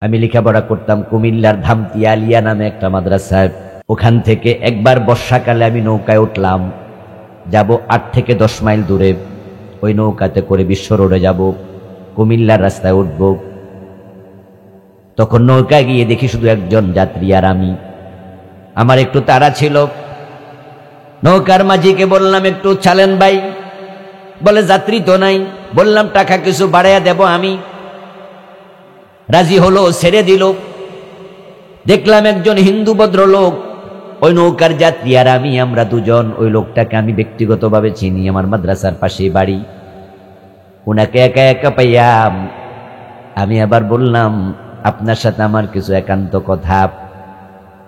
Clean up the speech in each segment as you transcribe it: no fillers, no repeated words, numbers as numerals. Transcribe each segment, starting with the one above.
আমি লেখাপড়া করতাম কুমিল্লার ধামতি আলিয়া নামে একটা মাদ্রাসায়। ওখান থেকে একবার বর্ষাকালে আমি নৌকায় উঠলাম, যাব 8 থেকে 10 মাইল দূরে। ওই নৌকাতে করে বিশ্ব রোডে যাব, কুমিল্লার রাস্তায় উঠব। তখন নৌকায় গিয়ে দেখি শুধু একজন যাত্রী আর আমি। আমার একটু তাড়া ছিল। নৌকার মাঝিকে বললাম, একটু চালেন ভাই। বলে যাত্রী তো নাই। বললাম টাকা কিছু বাড়াইয়া দেব আমি। রাজি হলো, ছেড়ে দিল। দেখলাম একজন হিন্দু ভদ্রলোক, ওই নৌকার যাত্রী আর আমি, আমরা দুজন। ওই লোকটাকে আমি ব্যক্তিগতভাবে চিনি, আমার মাদ্রাসার পাশে বাড়ি। উনাকে একা একা পাইয়াম। আমি আবার বললাম, আপনার সাথে আমার কিছু একান্ত কথা।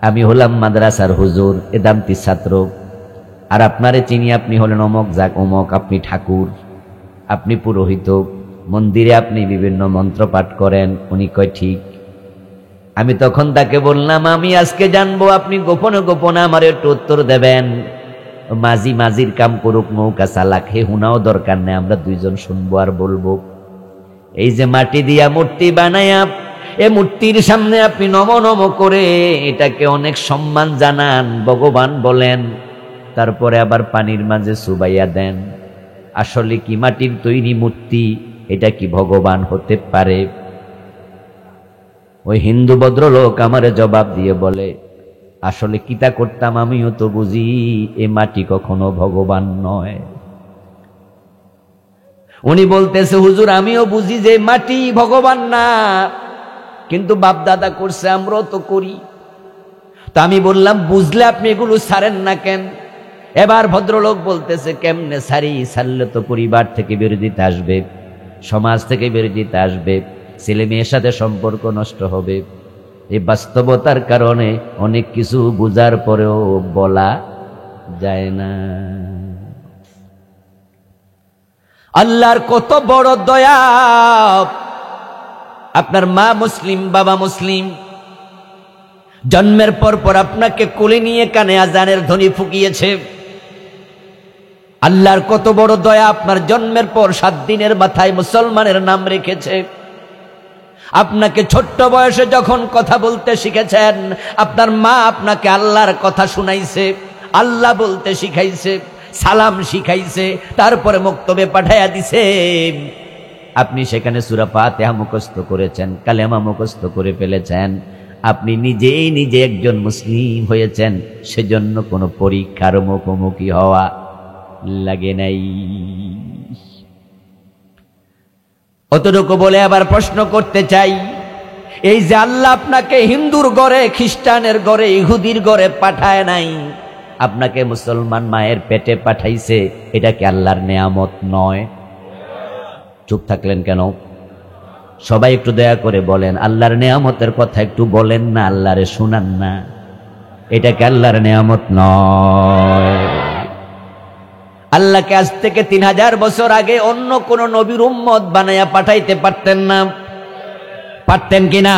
আমি হলাম মাদ্রাসার হুজুর, এদামতির ছাত্র, আর আপনারে চিনি, আপনি হলেন অমক যাক অমক, আপনি ঠাকুর, আপনি পুরোহিত, মন্দিরে আপনি বিভিন্ন মন্ত্র পাঠ করেন। উনি কয় ঠিক। আমি তখন তাকে বললাম, আমি আজকে জানবো আপনি গোপনে গোপনে আমার একটু উত্তর দেবেন। মাঝি মাঝির কাম করুক, নৌকা চালাক, হে হুনাও দরকার নেই, আমরা দুইজন শুনবো আর বলবো। এই যে মাটি দিয়া মূর্তি বানায়া, এ মূর্তির সামনে আপনি নম নম করে এটাকে অনেক সম্মান জানান, ভগবান বলেন, তারপরে আবার পানির মাঝে চুবাইয়া দেন। আসলে কি মাটির তৈরি মূর্তি? এটা কি ভগবান হতে পারে? ওই হিন্দু ভদ্রলোক আমারে জবাব দিয়ে বলে, আসলে কিতা করতাম, আমিও তো বুঝি এ মাটি কখনো ভগবান নয়। উনি বলতেছে, হুজুর আমিও বুঝি যে মাটি ভগবান না, কিন্তু বাপ দাদা করছে, আমরাও তো করি। তো আমি বললাম, বুঝলে আপনি এগুলো ছাড়েন না কেন? এবার ভদ্রলোক বলতেছে, কেমনে ছাড়ি? ছাড়লে তো পরিবার থেকে বিরোধিতা আসবে, সমাজ থেকে বিরোধিতা আসবে, ছেলে মেয়ের সাথে সম্পর্ক নষ্ট হবে। এই বাস্তবতার কারণে অনেক কিছু বুঝার পরেও বলা যায় না। আল্লাহর কত বড় দয়া! আপনার মা মুসলিম, বাবা মুসলিম, জন্মের পর পর আপনাকে কোলে নিয়ে কানে আজানের ধ্বনি ফুঁকিয়েছে। আল্লাহর কত বড় দয়া! আপনার জন্মের পর 7 দিনের মাথায় মুসলমানের নাম রেখেছে। আপনাকে ছোট্ট বয়সে যখন কথা বলতে শিখেছেন, আপনার মা আপনাকে আল্লাহর কথা শুনাইছে, আল্লাহ বলতে শিখাইছে, সালাম শিখাইছে, তারপরে মক্তবে পাঠাইয়া দিছে। আপনি সেখানে সূরা ফাতিহা মুখস্থ করেছেন, কালেমা মুখস্থ করে ফেলেছেন। আপনি নিজেই নিজে একজন মুসলিম হয়েছেন, সেজন্য কোনো পরীক্ষার মুখোমুখি হওয়া লাগে নাই। অতটুকু বলে আবার প্রশ্ন করতে চাই, এই যে আল্লাহ আপনাকে হিন্দুর ঘরে, খ্রিস্টানের ঘরে, ইহুদির ঘরে পাঠায় নাই, আপনাকে মুসলমান মায়ের পেটে পাঠাইছে, এটা কি আল্লাহর নেয়ামত নয়? চুপ থাকলেন কেন? সবাই একটু দয়া করে বলেন, আল্লাহর নেয়ামতের কথা একটু বলেন না, আল্লাহরে শুনান না। এটা কি আল্লাহর নেয়ামত নয়? আল্লাহকে আজ থেকে 3000 বছর আগে অন্য কোন নবীর উম্মত বানায়া পাঠাইতে পারতেন না? পারতেন কিনা?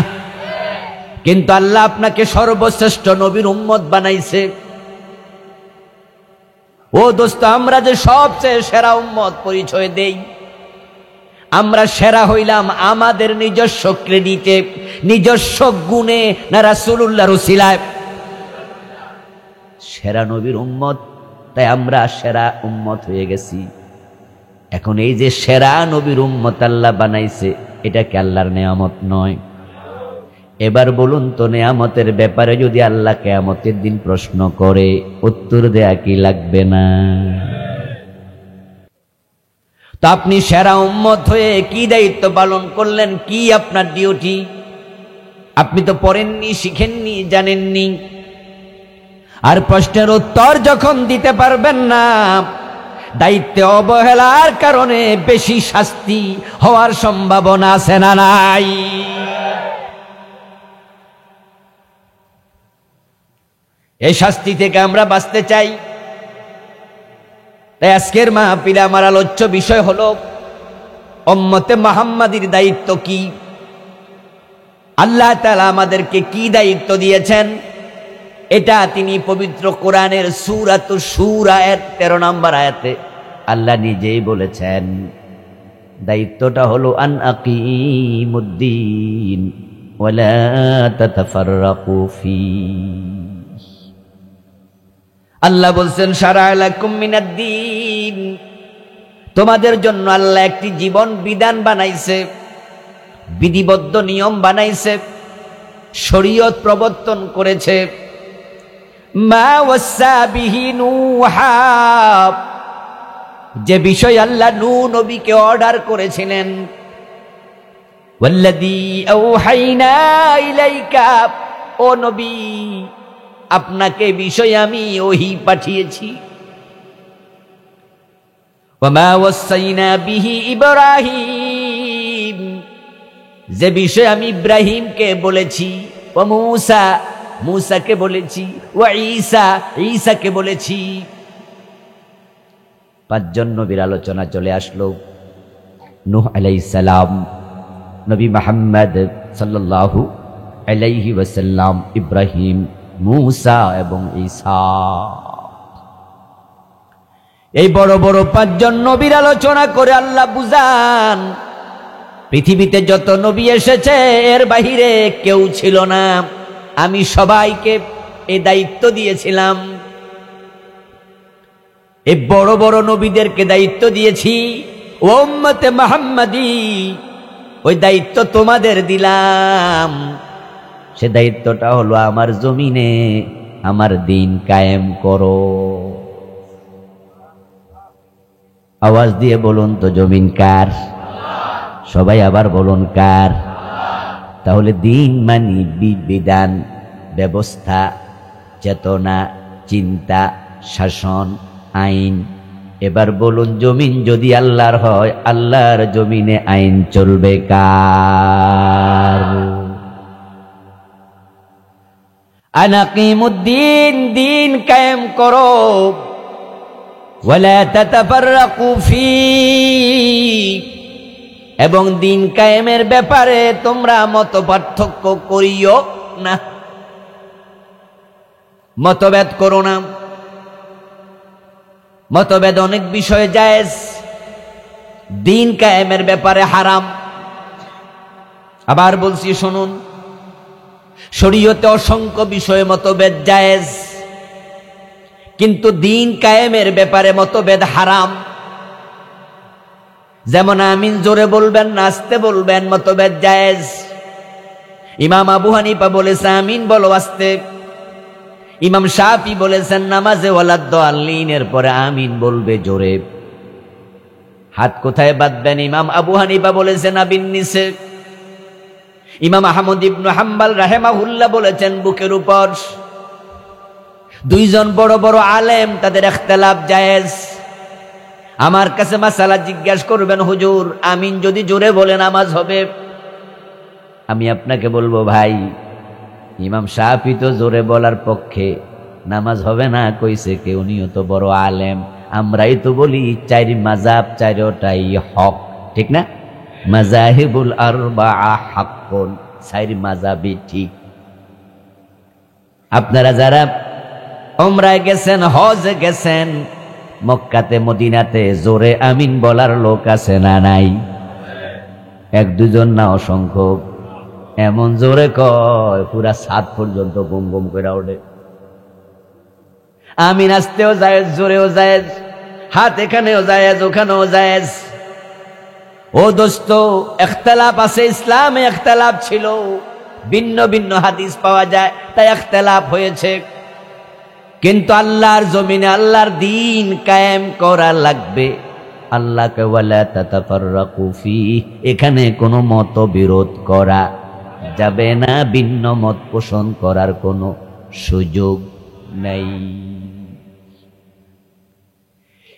কিন্তু আল্লাহ আপনাকে সর্বশ্রেষ্ঠ নবীর উম্মত বানাইছে। ও দোস্ত, আমরা যে সবচেয়ে সেরা উম্মত পরিচয় দেই, আমরা সেরা হইলাম আমাদের নিজস্ব ক্রেডিটে, নিজস্ব গুণে না রাসূলুল্লাহর উসিলায়? সেরা নবীর উম্মত, তাই আমরা সেরা উম্মত হয়ে গেছি। এখন এই যে সেরা নবীর উম্মত আল্লাহ বানাইছে, এটা কি আল্লাহর নেয়ামত নয়? এবার বলুন তো, নেয়ামতের ব্যাপারে যদি আল্লাহ কিয়ামতের দিন প্রশ্ন করে, উত্তর দেয়া কি লাগবে না? তো আপনি সেরা উম্মত হয়ে কি দায়িত্ব পালন করলেন? কি আপনার ডিউটি? আপনি তো পড়েননি, শিখেননি, জানেননি। আর প্রশ্নের উত্তর যখন দিতে পারবেন না, দায়িত্বে অবহেলার কারণে বেশি শাস্তি হওয়ার সম্ভাবনা আছে না নাই? এই শাস্তি থেকে আমরা বাঁচতে চাই। তাই আজকের মাহফিলে আমার আলোচ্য বিষয় হলো উম্মতে মুহাম্মাদীর দায়িত্ব কি, আল্লাহ তাআলা আমাদেরকে কি দায়িত্ব দিয়েছেন, এটা তিনি পবিত্র কোরআনের সূরাতুশ শূরা 13 নম্বর আয়াতে আল্লাহ নিজেই বলেছেন। দায়িত্বটা হলো আন আকিমুদ্দিন, ولا تتفرقوا فيه আল্লাহ বলছেন শারা'a লাকুম মিনাদ-দীন, তোমাদের জন্য আল্লাহ একটি জীবন বিধান বানাইছে, বিধিবদ্ধ নিয়ম বানাইছে, শরীয়ত প্রবর্তন করেছে। মা ওয়াসা বিহি নূহা, যে বিষয় আল্লাহ নূহ নবীকে অর্ডার করেছিলেন। ওয়াল্লাযী আওহাইনা ইলাইকা, ও নবী আপনাকে বিষয়ে আমি ওহী পাঠিয়েছি। ওয়ামা ওয়াসাইনা বিহি ইব্রাহিম, যে বিষয়ে আমি ইব্রাহিমকে বলেছি। ওয়া মূসা, মূসাকে বলেছি। ওয়া ঈসা, ঈসাকে বলেছি। পাঁচজন নবীর আলোচনা চলে আসলো। নূহ আলাইহিস সালাম, নবী মুহাম্মদ সাল্লাল্লাহু আলাইহি ওয়াসাল্লাম, ইব্রাহিম, মূসা এবং ঈসা। এই বড় বড় পাঁচজন নবীর আলোচনা করে আল্লাহ বুঝান, পৃথিবীতে যত নবী এসেছে এর বাহিরে কেউ ছিল না, আমি সবাইকে এই দায়িত্ব দিয়েছিলাম। এই বড় বড় নবীদেরকে দায়িত্ব দিয়েছি। ও উম্মতে মুহাম্মাদি, ওই দায়িত্ব তোমাদের দিলাম। সে দায়িত্বটা হলো আমার জমিনে আমার দিন কায়েম করো। আওয়াজ দিয়ে বলুন তো, জমিন কার? সবাই আবার বলুন কার? তাহলে দিন মানে বিধান, ব্যবস্থা, চেতনা, চিন্তা, শাসন, আইন। এবার বলুন, জমিন যদি আল্লাহর হয়, আল্লাহর জমিনে আইন চলবে কার? আনাকিমুদ্দিন, দিন কায়েম করো। ওয়ালা তাতাফাররাকু ফী, এবং দিন কায়েমের ব্যাপারে তোমরা মত পার্থক্য করিও না, মতভেদ করো না। মতভেদ অনেক বিষয়ে জায়েজ, দিন কায়েমের ব্যাপারে হারাম। আবার বলছি শুনুন, শরীয়তে অসংখ্য বিষয়ে মতভেদ জায়েজ, কিন্তু দিন কায়েমের ব্যাপারে মতভেদ হারাম। যেমন আমিন জোরে বলবেন না আস্তে বলবেন, মতভেদ জায়েজ। ইমাম আবু হানিফা বলেছে আমিন বলো আস্তে। ইমাম শাফি বলেছেন নামাজে ওয়ালাদ-দাল্লিনের পরে আমিন বলবে জোরে। হাত কোথায় বাঁধবেন? ইমাম আবু হানিফা বলেছেন নাভির নিচে। ইমাম আহমদ ইবনে হাম্বল রাহিমাহুল্লাহ বলেছেন বুকের উপর। দুইজন বড় বড় আলেম, তাদের ইখতিলাফ জায়েজ। আমার কাছে মাসালা জিজ্ঞাসা করবেন, হুজুর আমিন যদি জোরে বলে নামাজ হবে? আমি আপনাকে বলবো, ভাই ইমাম শাফি তো জোরে বলার পক্ষে, নামাজ হবে না কইছে কে? উনিও তো বড় আলেম। আমরাই তো বলি চার মাযহাব চারটাই হক, ঠিক না? মাযাহিবুল আরবাআ হাক্কুন, চার মাযহাবই ঠিক। আপনারা যারা উমরায় গেছেন, হজে গেছেন, মক্কাতে মদিনাতে জোরে আমিন বলার লোক আছে না নাই? এক দুজন না, অসংখ্য। এমন জোরে কয় পুরা ছাদ পর্যন্ত গুম গুম করে ওঠে। আমিন আসতেও জায়েজ, জোরেও জায়েজ, হাত এখানেও জায়েজ, ওখানেও জায়েজ। ও দোস্ত, ইখতিলাফ আছে, ইসলামে ইখতিলাফ ছিল, ভিন্ন ভিন্ন হাদিস পাওয়া যায়, তাই ইখতিলাফ হয়েছে। কিন্তু আল্লাহর জমিনে আল্লাহর দিন কায়েম করা লাগবে। আল্লাহকে ওয়ালা তাতাফাররাকু ফী, এখানে কোনো মতবিরোধ করা যাবে না, ভিন্ন মত পোষণ করার কোনো সুযোগ নাই।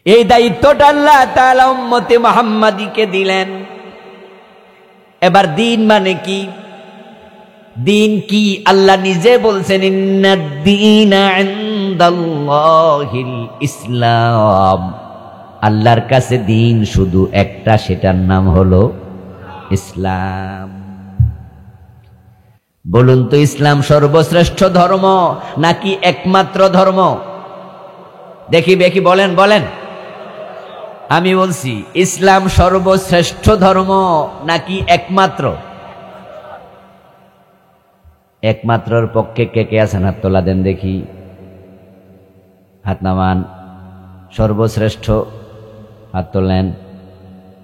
এই দায়িত্বটা আল্লাহ তাআলা উম্মতে মুহাম্মাদীকে দিলেন। এবার দিন মানে কি? দিন কি? আল্লাহ নিজে বলছেন ইন্নাদ-দীনা ইনদাল্লাহিল ইসলাম। আল্লাহর কাছে দিন শুধু একটা, সেটার নাম হলো ইসলাম। বলুন তো, ইসলাম সর্বশ্রেষ্ঠ ধর্ম নাকি একমাত্র ধর্ম? দেখি দেখি, বলেন বলেন। আমি বলছি, ইসলাম সর্বশ্রেষ্ঠ ধর্ম নাকি একমাত্র? একমাত্রর পক্ষে কে কে আছেন? হাত তোলা দেন দেখি, হাত নামান। সর্বশ্রেষ্ঠ হাত তোলেন।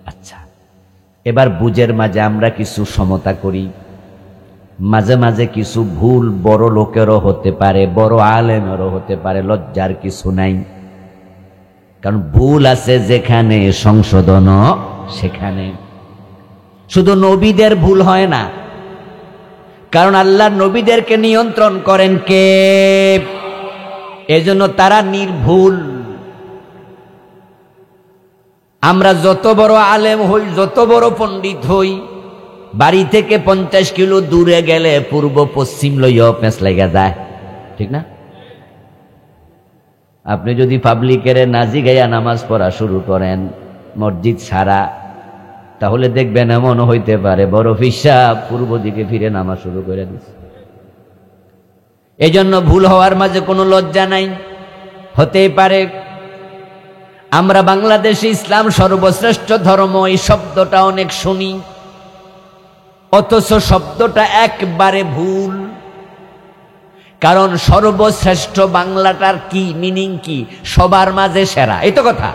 আচ্ছা, এবার বুঝের মাঝে আমরা কিছু সমতা করি, মাঝে মাঝে কিছু ভুল বড় লোকেরও হতে পারে, বড় আলেমেরও হতে পারে, লজ্জার কিছু নাই। কারণ ভুল আছে যেখানে, সংশোধনও সেখানে। শুধু নবীদের ভুল হয় না, কারণ আল্লাহ নবীদেরকে নিয়ন্ত্রণ করেন কে? এজন্য তারা নির্ভুল। আমরা যত বড় আলেম হই, যত বড় পণ্ডিত হই, বাড়ি থেকে 50 কিলো দূরে গেলে পূর্ব পশ্চিম লইয়া পেঁচ লেগে যায়, ঠিক না? আপনি যদি পাবলিকের নাজি গাইয়া নামাজ পড়া শুরু করেন মসজিদ ছাড়া, তাহলে দেখবেন এমন হইতে পারে বড় ফিসা পূর্ব দিকে ফিরে নামাজ শুরু করে দিচ্ছে। এই জন্য ভুল হওয়ার মাঝে কোনো লজ্জা নাই, হতেই পারে। আমরা বাংলাদেশে ইসলাম সর্বশ্রেষ্ঠ ধর্ম, এই শব্দটা অনেক শুনি, অথচ শব্দটা একবারে ভুল। কারণ সর্বশ্রেষ্ঠ বাংলাটার কি মিনিং কি? সবার মাঝে সেরা, এই তো কথা।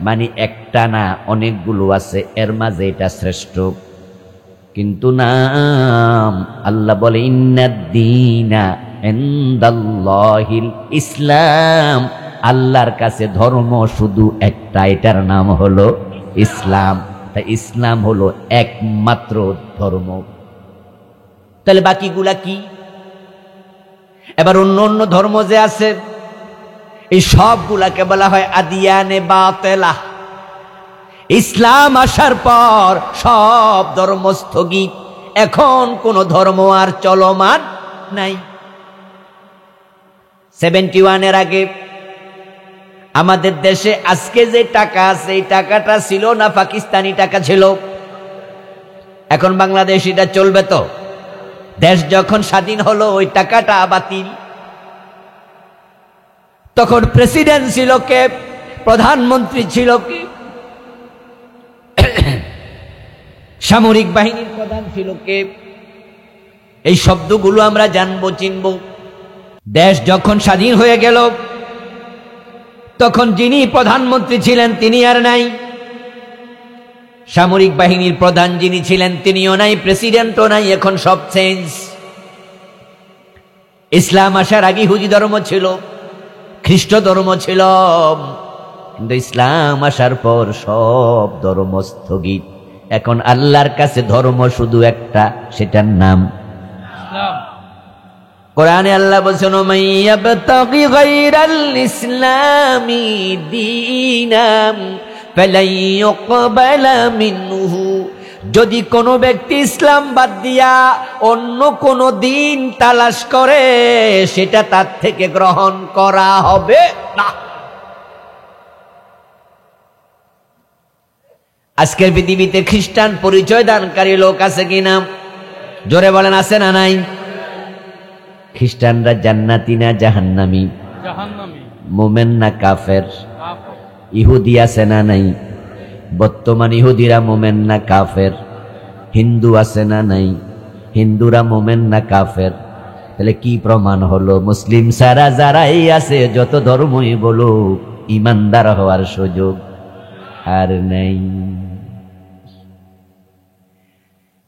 মানে একটা না, অনেকগুলো আছে, এর মাঝে এটা শ্রেষ্ঠ। কিন্তু নাম আল্লাহ বলে ইন্নাদ-দীনা ইনদাল্লাহিল ইসলাম, আল্লাহর কাছে ধর্ম শুধু একটা, এটার নাম হলো ইসলাম। তাই ইসলাম হলো একমাত্র ধর্ম। তাহলে বাকিগুলা কি? এবার অন্য অন্য ধর্ম যে আছে, এই সবগুলাকে বলা হয় আদিয়ানে বাতেলা। ইসলাম আসার পর সব ধর্ম স্থগিত, এখন কোন ধর্ম আর চলমান নাই। 71-এর আগে আমাদের দেশে আজকে যে টাকা আছে, এই টাকাটা ছিল না পাকিস্তানি টাকা ছিল। এখন বাংলাদেশিটা চলবে তো? দেশ যখন স্বাধীন হলো ওই টাকাটা বাতিল। তখন প্রেসিডেন্ট ছিল কে? প্রধানমন্ত্রী ছিল কি? সামরিক বাহিনীর প্রধান ছিল কে? এই শব্দগুলো আমরা জানবো, চিনব। দেশ যখন স্বাধীন হয়ে গেল, তখন যিনি প্রধানমন্ত্রী ছিলেন তিনি আর নাই, সামরিক বাহিনীর প্রধান যিনি ছিলেন তিনিও নাই, প্রেসিডেন্টও নাই, এখন সব চেঞ্জ। ইসলাম আসার আগে ইহুদি ধর্ম ছিল, খ্রিস্ট ধর্ম ছিল, কিন্তু ইসলাম আসার পর সব ধর্ম স্থগিত। এখন আল্লাহর কাছে ধর্ম শুধু একটা, সেটার নাম ইসলাম। কোরআনে আল্লাহ বলেছেন মাইয়াবতাগি গায়রাল ইসলামি দীনাম ফালাই ইউকবালা মিনহু, যদি কোনো ব্যক্তি ইসলাম বাদ দিয়া অন্য কোন দিন তালাশ করে, সেটা তার থেকে গ্রহণ করা হবে না। আজকের পৃথিবীতে খ্রিস্টান পরিচয় দানকারী লোক আছে কিনা? জোরে বলেন, আছে না নাই? খ্রিস্টানরা জান্নাতি না জাহান্নামী? জাহান্নামী। মোমেন না কাফের? ইহুদি আছে না নাই? বর্তমান ইহুদিরা মোমেন না কাফের? হিন্দু আছে না নাই? হিন্দুরা মোমেন না কাফের? তাহলে কি প্রমাণ হলো? মুসলিম সারা যারাই আছে, যত ধর্মই বলুক, ইমানদার হওয়ার সুযোগ আর নেই।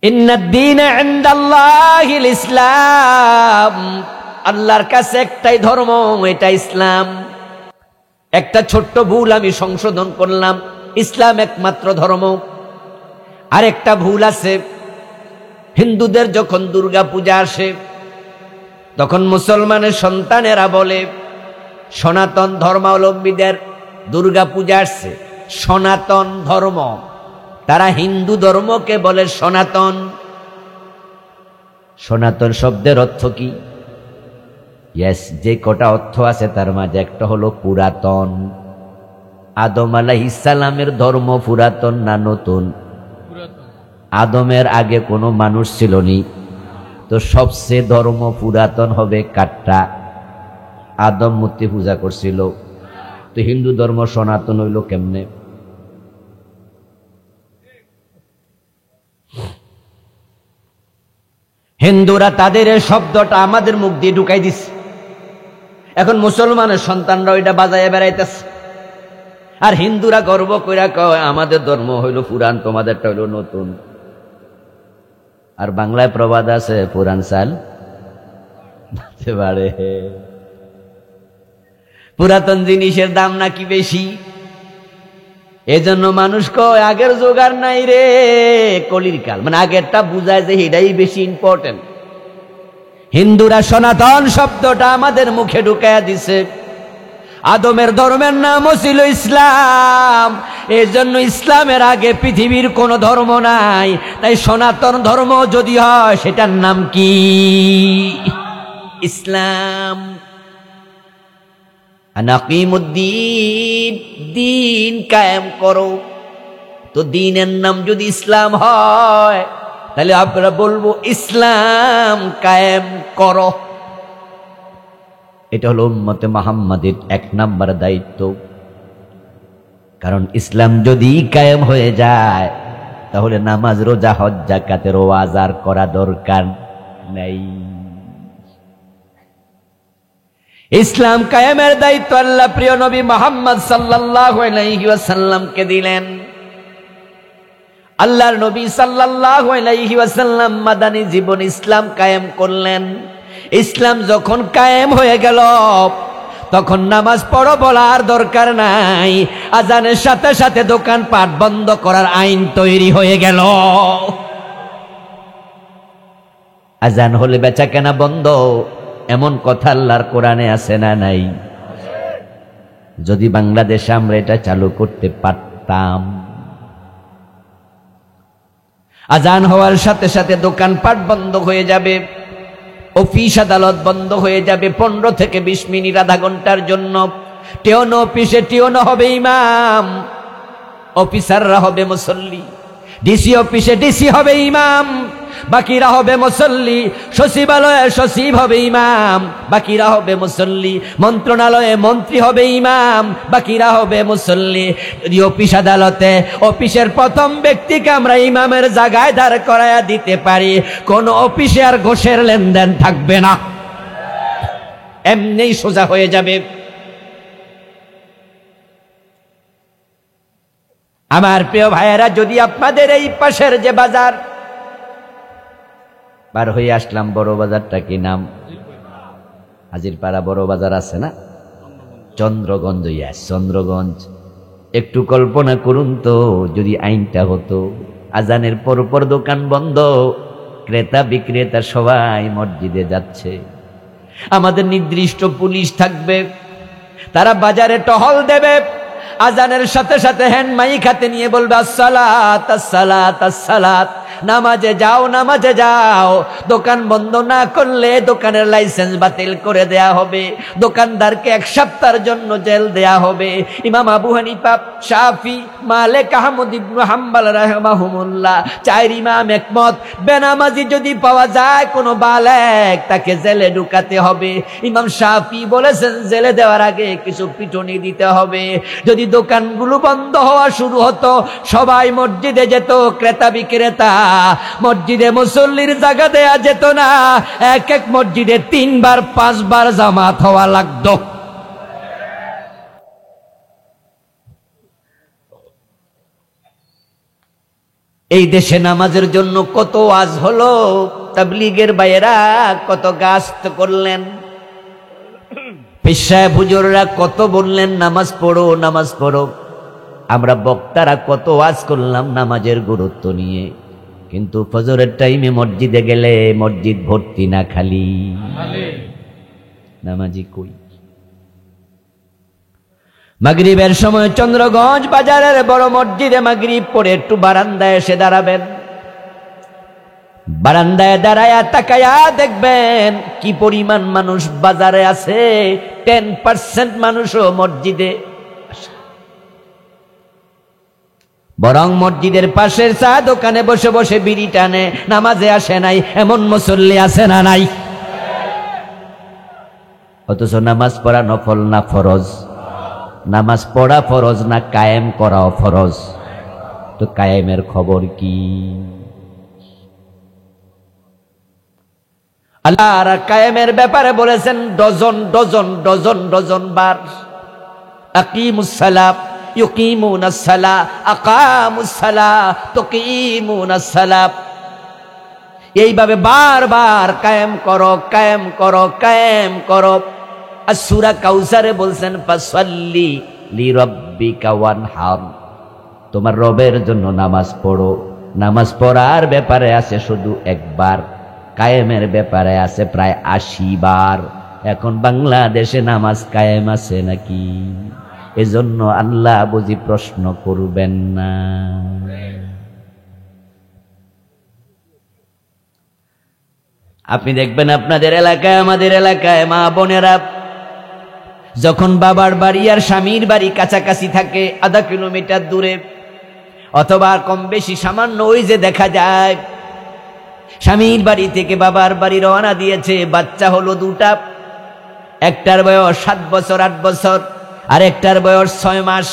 ইন্নাদ-দীনা ইনদাল্লাহিল ইসলাম, আল্লাহর কাছে একটাই ধর্ম, এটা ইসলাম। একটা ছোট্ট ভুল আমি সংশোধন করলাম, ইসলাম একমাত্র ধর্ম। আর একটা ভুল আছে, হিন্দুদের যখন দুর্গা পূজা আসে, তখন মুসলমানের সন্তানেরা বলে সনাতন ধর্মাবলম্বীদের দুর্গা পূজা আসছে, সনাতন ধর্ম। তারা হিন্দু ধর্মকে বলে সনাতন। সনাতন শব্দের অর্থ কি? ইয়েস, যে কটা অর্থ আছে তার মাঝে একটা হলো পুরাতন। আদম আলাইহিস সালামের ধর্ম পুরাতন না নতুন? আদমের আগে কোনো মানুষ ছিল নি, তো সবচেয়ে ধর্ম পুরাতন হবে কাট্টা। আদম মূর্তি পূজা করছিল, তো হিন্দু ধর্ম সনাতন হইল কেমনে? হিন্দুরা তাদের এই শব্দটা আমাদের মুখ দিয়ে ঢুকাই দিচ্ছে। এখন মুসলমানের সন্তানরা ওইটা বাজায় বেড়াইতেছে, আর হিন্দুরা গর্ব কইরা কয় আমাদের ধর্ম হইল পুরান, তোমাদেরটা হইল নতুন। আর বাংলায় প্রবাদ আছে, পুরান চাল বাড়তে পারে। পুরাতন জিনিসের দাম নাকি বেশি, এজন্য মানুষ কয় আগের জোগাড় নাই রে, কলির কাল। মানে আগেরটা বুঝায় যে এটাই বেশি ইম্পর্টেন্ট। হিন্দুরা সনাতন শব্দটা আমাদের মুখে ঢুকাইয়া দিছে। আদমের ধর্মের নাম ছিল ইসলাম, এই জন্য ইসলামের আগে পৃথিবীর কোন ধর্ম নাই। তাই সনাতন ধর্ম যদি হয় সেটার নাম কি? ইসলাম। আনাকিমুদ্দিন, দিন কায়েম করো। তো দিনের নাম যদি ইসলাম হয় তাহলে আমরা বলবো ইসলাম কায়েম করো। এটা হলো উম্মতে মুহাম্মাদের 1 নাম্বার দায়িত্ব। কারণ ইসলাম যদি কায়েম হয়ে যায় তাহলে নামাজ, রোজা, হজ, যাকাতের ওয়াজ আর করা দরকার নাই। ইসলাম কায়েমের দায়িত্ব আল্লাহ প্রিয় নবী মুহাম্মদ সাল্লাল্লাহু আলাইহি ওয়াসাল্লামকে দিলেন। আল্লাহর নবী সাল্লাল্লাহু আলাইহি ওয়াসাল্লাম মাদানী জীবন ইসলাম কায়েম করলেন। ইসলাম যখন কায়েম হয়ে গেল তখন নামাজ পড়ো বলার দরকার নাই, আজানের সাথে সাথে দোকানপাট বন্ধ করার আইন তৈরি হয়ে গেল। আজান হলে বেচা কেনা বন্ধ, এমন কথা আল্লাহর কোরআনে আছে না নাই? যদি বাংলাদেশে আমরা এটা চালু করতে পারতাম, আজান হওয়ার সাথে সাথে দোকানপাট বন্ধ হয়ে যাবে, অফিস আদালত বন্ধ হয়ে যাবে 15 থেকে 20 মিনিট, আধা ঘন্টার জন্য। টিওনো অফিসে টিওনো হবে ইমাম, অফিসাররা হবে মুসল্লি। ডিসি অফিসে ডিসি হবে ইমাম, বাকিরা হবে মুসল্লি। সচিবালয়ে সচিব হবে ইমাম, বাকিরা হবে মুসল্লি। মন্ত্রণালয়ে মন্ত্রী হবে ইমাম, বাকিরা হবে মুসল্লি। যদি অফিস আদালতে অফিসের প্রথম ব্যক্তিকে আমরা ইমামের জায়গায় দাঁড় করাইয়া দিতে পারি, কোন অফিসে আর ঘোষের লেনদেন থাকবে না, এমনি সোজা হয়ে যাবে। আমার প্রিয় ভাইয়েরা, যদি আপনাদের এই পাশের যে বাজার পার হয়ে আসলাম, বড় বাজারটা কি নাম? হাজিরপাড়া বড় বাজার আছে না? চন্দ্রগঞ্জ। চন্দ্রগঞ্জ। একটু কল্পনা করুন তো, যদি আইনটা হতো আজানের পরপর দোকান বন্ধ, ক্রেতা বিক্রেতা সবাই মসজিদে যাচ্ছে, আমাদের নির্দিষ্ট পুলিশ থাকবে, তারা বাজারে টহল দেবে, আজানের সাথে সাথে হ্যান্ড মাইক হাতে নিয়ে বলবে আসসালাত আসসালাত আসসালাত, নামাজে যাও নামাজে যাও। দোকান বন্ধ না করলে দোকানের লাইসেন্স বাতিল করে দেয়া হবে, দোকানদারকে 1 সপ্তাহের জন্য জেল দেয়া হবে। ইমাম আবু হানিফা, শাফি, মালিক, আহমদ ইবনে হাম্বল রাহিমাহুমুল্লাহ 4 ইমাম একমত, বেনামাজি যদি পাওয়া যায় কোনো বালেক, তাকে জেলে ঢুকাতে হবে। ইমাম শাফি বলেছেন জেলে দেওয়ার আগে কিছু পিটুনি দিতে হবে। যদি দোকানগুলো বন্ধ হওয়া শুরু হতো, সবাই মসজিদে যেত, ক্রেতা বিক্রেতা, মসজিদে মুসল্লির জায়গা দেয়া যেত না, এক এক মসজিদে 3 বার 5 বার জামাত হওয়া লাগতো। এই দেশে নামাজের জন্য কত ওয়াজ হলো, তাবলীগের ভাইয়েরা কত গাছ করলেন, পীর সাহেব হুজুররা কত বললেন নামাজ পড়ো নামাজ পড়ো, আমরা বক্তারা কত ওয়াজ করলাম নামাজের গুরুত্ব নিয়ে, কিন্তু ফজরের টাইমে মসজিদে গেলে মসজিদ ভর্তি না খালি, নামাজি কই? মাগরিবের সময় চন্দ্রগঞ্জ বাজারের বড় মসজিদে মাগরিব পড়ে একটু বারান্দায় এসে দাঁড়াবেন, বারান্দায় দাঁড়ায়া তাকায়া দেখবেন কি পরিমাণ মানুষ বাজারে আছে। 10% মানুষও মসজিদে, বরং মসজিদের পাশের চা দোকানে বসে বসে বিড়ি টানে, নামাজে আসে নাই এমন মুসল্লি আছে না নাই? অথচ নামাজ পড়া নফল না ফরজ? নামাজ পড়া ফরজ না কায়েম করাও ফরজ? তো কায়েমের খবর কি? আল্লাহ আর কায়েমের ব্যাপারে বলেছেন ডজন ডজন ডজন ডজন বার। আকিমুস সালাহ ইউকিমুনাস সালাহ আকামুস সালাহ তুকিমুনাস সালাহ, এইভাবে বারবার কায়েম করো কায়েম করো কায়েম করো। আর সূরা কাউসারে বলছেন ফাসাল্লি লিরাব্বিকা ওয়ানহার, তোমার রবের জন্য নামাজ পড়ো। নামাজ পড়ার ব্যাপারে আছে শুধু একবার, কায়েমের ব্যাপারে আছে প্রায় ৮০ বার। এখন বাংলাদেশে নামাজ কায়েম আছে নাকি? এজন্য আল্লাহ বুঝি প্রশ্ন করবেন না। আপনি দেখবেন আপনাদের এলাকায় আমাদের এলাকায় মা বোনেরা যখন বাবার বাড়ি আর স্বামীর বাড়ি কাছাকাছি থাকে, আধা কিলোমিটার দূরে অথবা কম বেশি সামান্য, ওই যে দেখা যায় স্বামীর বাড়ি থেকে বাবার বাড়ি রওনা দিয়েছে, বাচ্চা হলো দুটা, একটার বয়স 7 বছর 8 বছর আর একটার বয়স 6 মাস।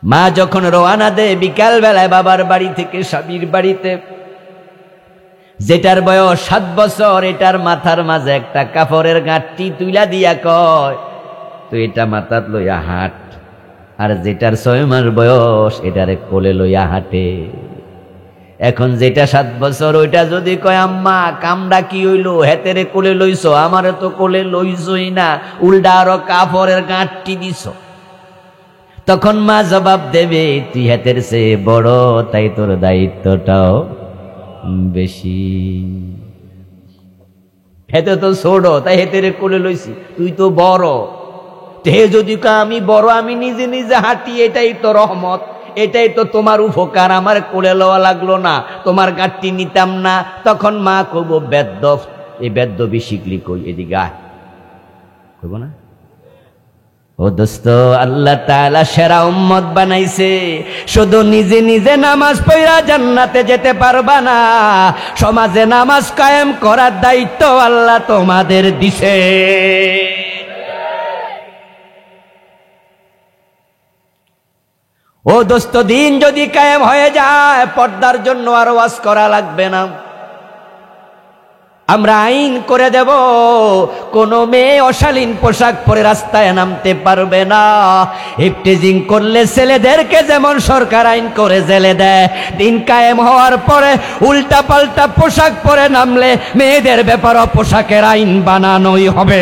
মা যখন রওনা দেয় বিকাল বেলায় বাবার বাড়ি থেকে স্বামীর বাড়িতে, যেটার বয়স 7 বছর এটার মাথার মাঝে একটা কাপড়ের গাঁটটি তুইলা দিয়া কয়, তো এটা মাথাত লইয়া হাঁট। আর যেটার 6 মাস বয়স এটারে কোলে লইয়া হাঁটে। এখন যেটা 7 বছর ওইটা যদি কয় আম্মা কামড়া কি হইলো, হেতেরে কোলে লইছো, আমারে তো কোলে লইছই না, উল্টা আরো কাপড়ের গাঁটটি দিছ, তখন মা জবাব দেবে তুই হেতের চেয়ে বড়, তাই তোর দায়িত্বটাও বেশি। হেতে তো ছোট, তাই হেতেরে কোলে লইছি, তুই তো বড়। তে যদি আমি বড়, আমি নিজে নিজে হাঁটি, এটাই তো রহমত, এটাই তো তোমার উপকার, আমার কোলে লওয়া লাগলো না, তোমার গাঁটটি নিতাম না। তখন মা কইব বেদ্যপ, এই বেদ্যপি শিখলি কই, এদিকে আয়, কইব না? ও দোস্ত, আল্লাহ তাআলা সেরা উম্মত বানাইছে, শুধু নিজে নিজে নামাজ পড়া জান্নাতে যেতে পারবা না, সমাজে নামাজ কায়েম করার দায়িত্ব আল্লাহ তোমাদের দিছে। ও দোস্ত, দিন যদি কায়েম হয়ে যায় পর্দার জন্য আর ওয়াজ করা লাগবে না। আমরা আইন করে দেব, কোন মেয়ে অশালীন পোশাক পরে রাস্তায় নামতে পারবে না। ইফটিজিং করলে ছেলেদেরকে যেমন সরকার আইন করে জেলে দেয়, দিন কায়েম হওয়ার পরে উল্টা পাল্টা পোশাক পরে নামলে মেয়েদের ব্যাপারও পোশাকের আইন বানানোই হবে।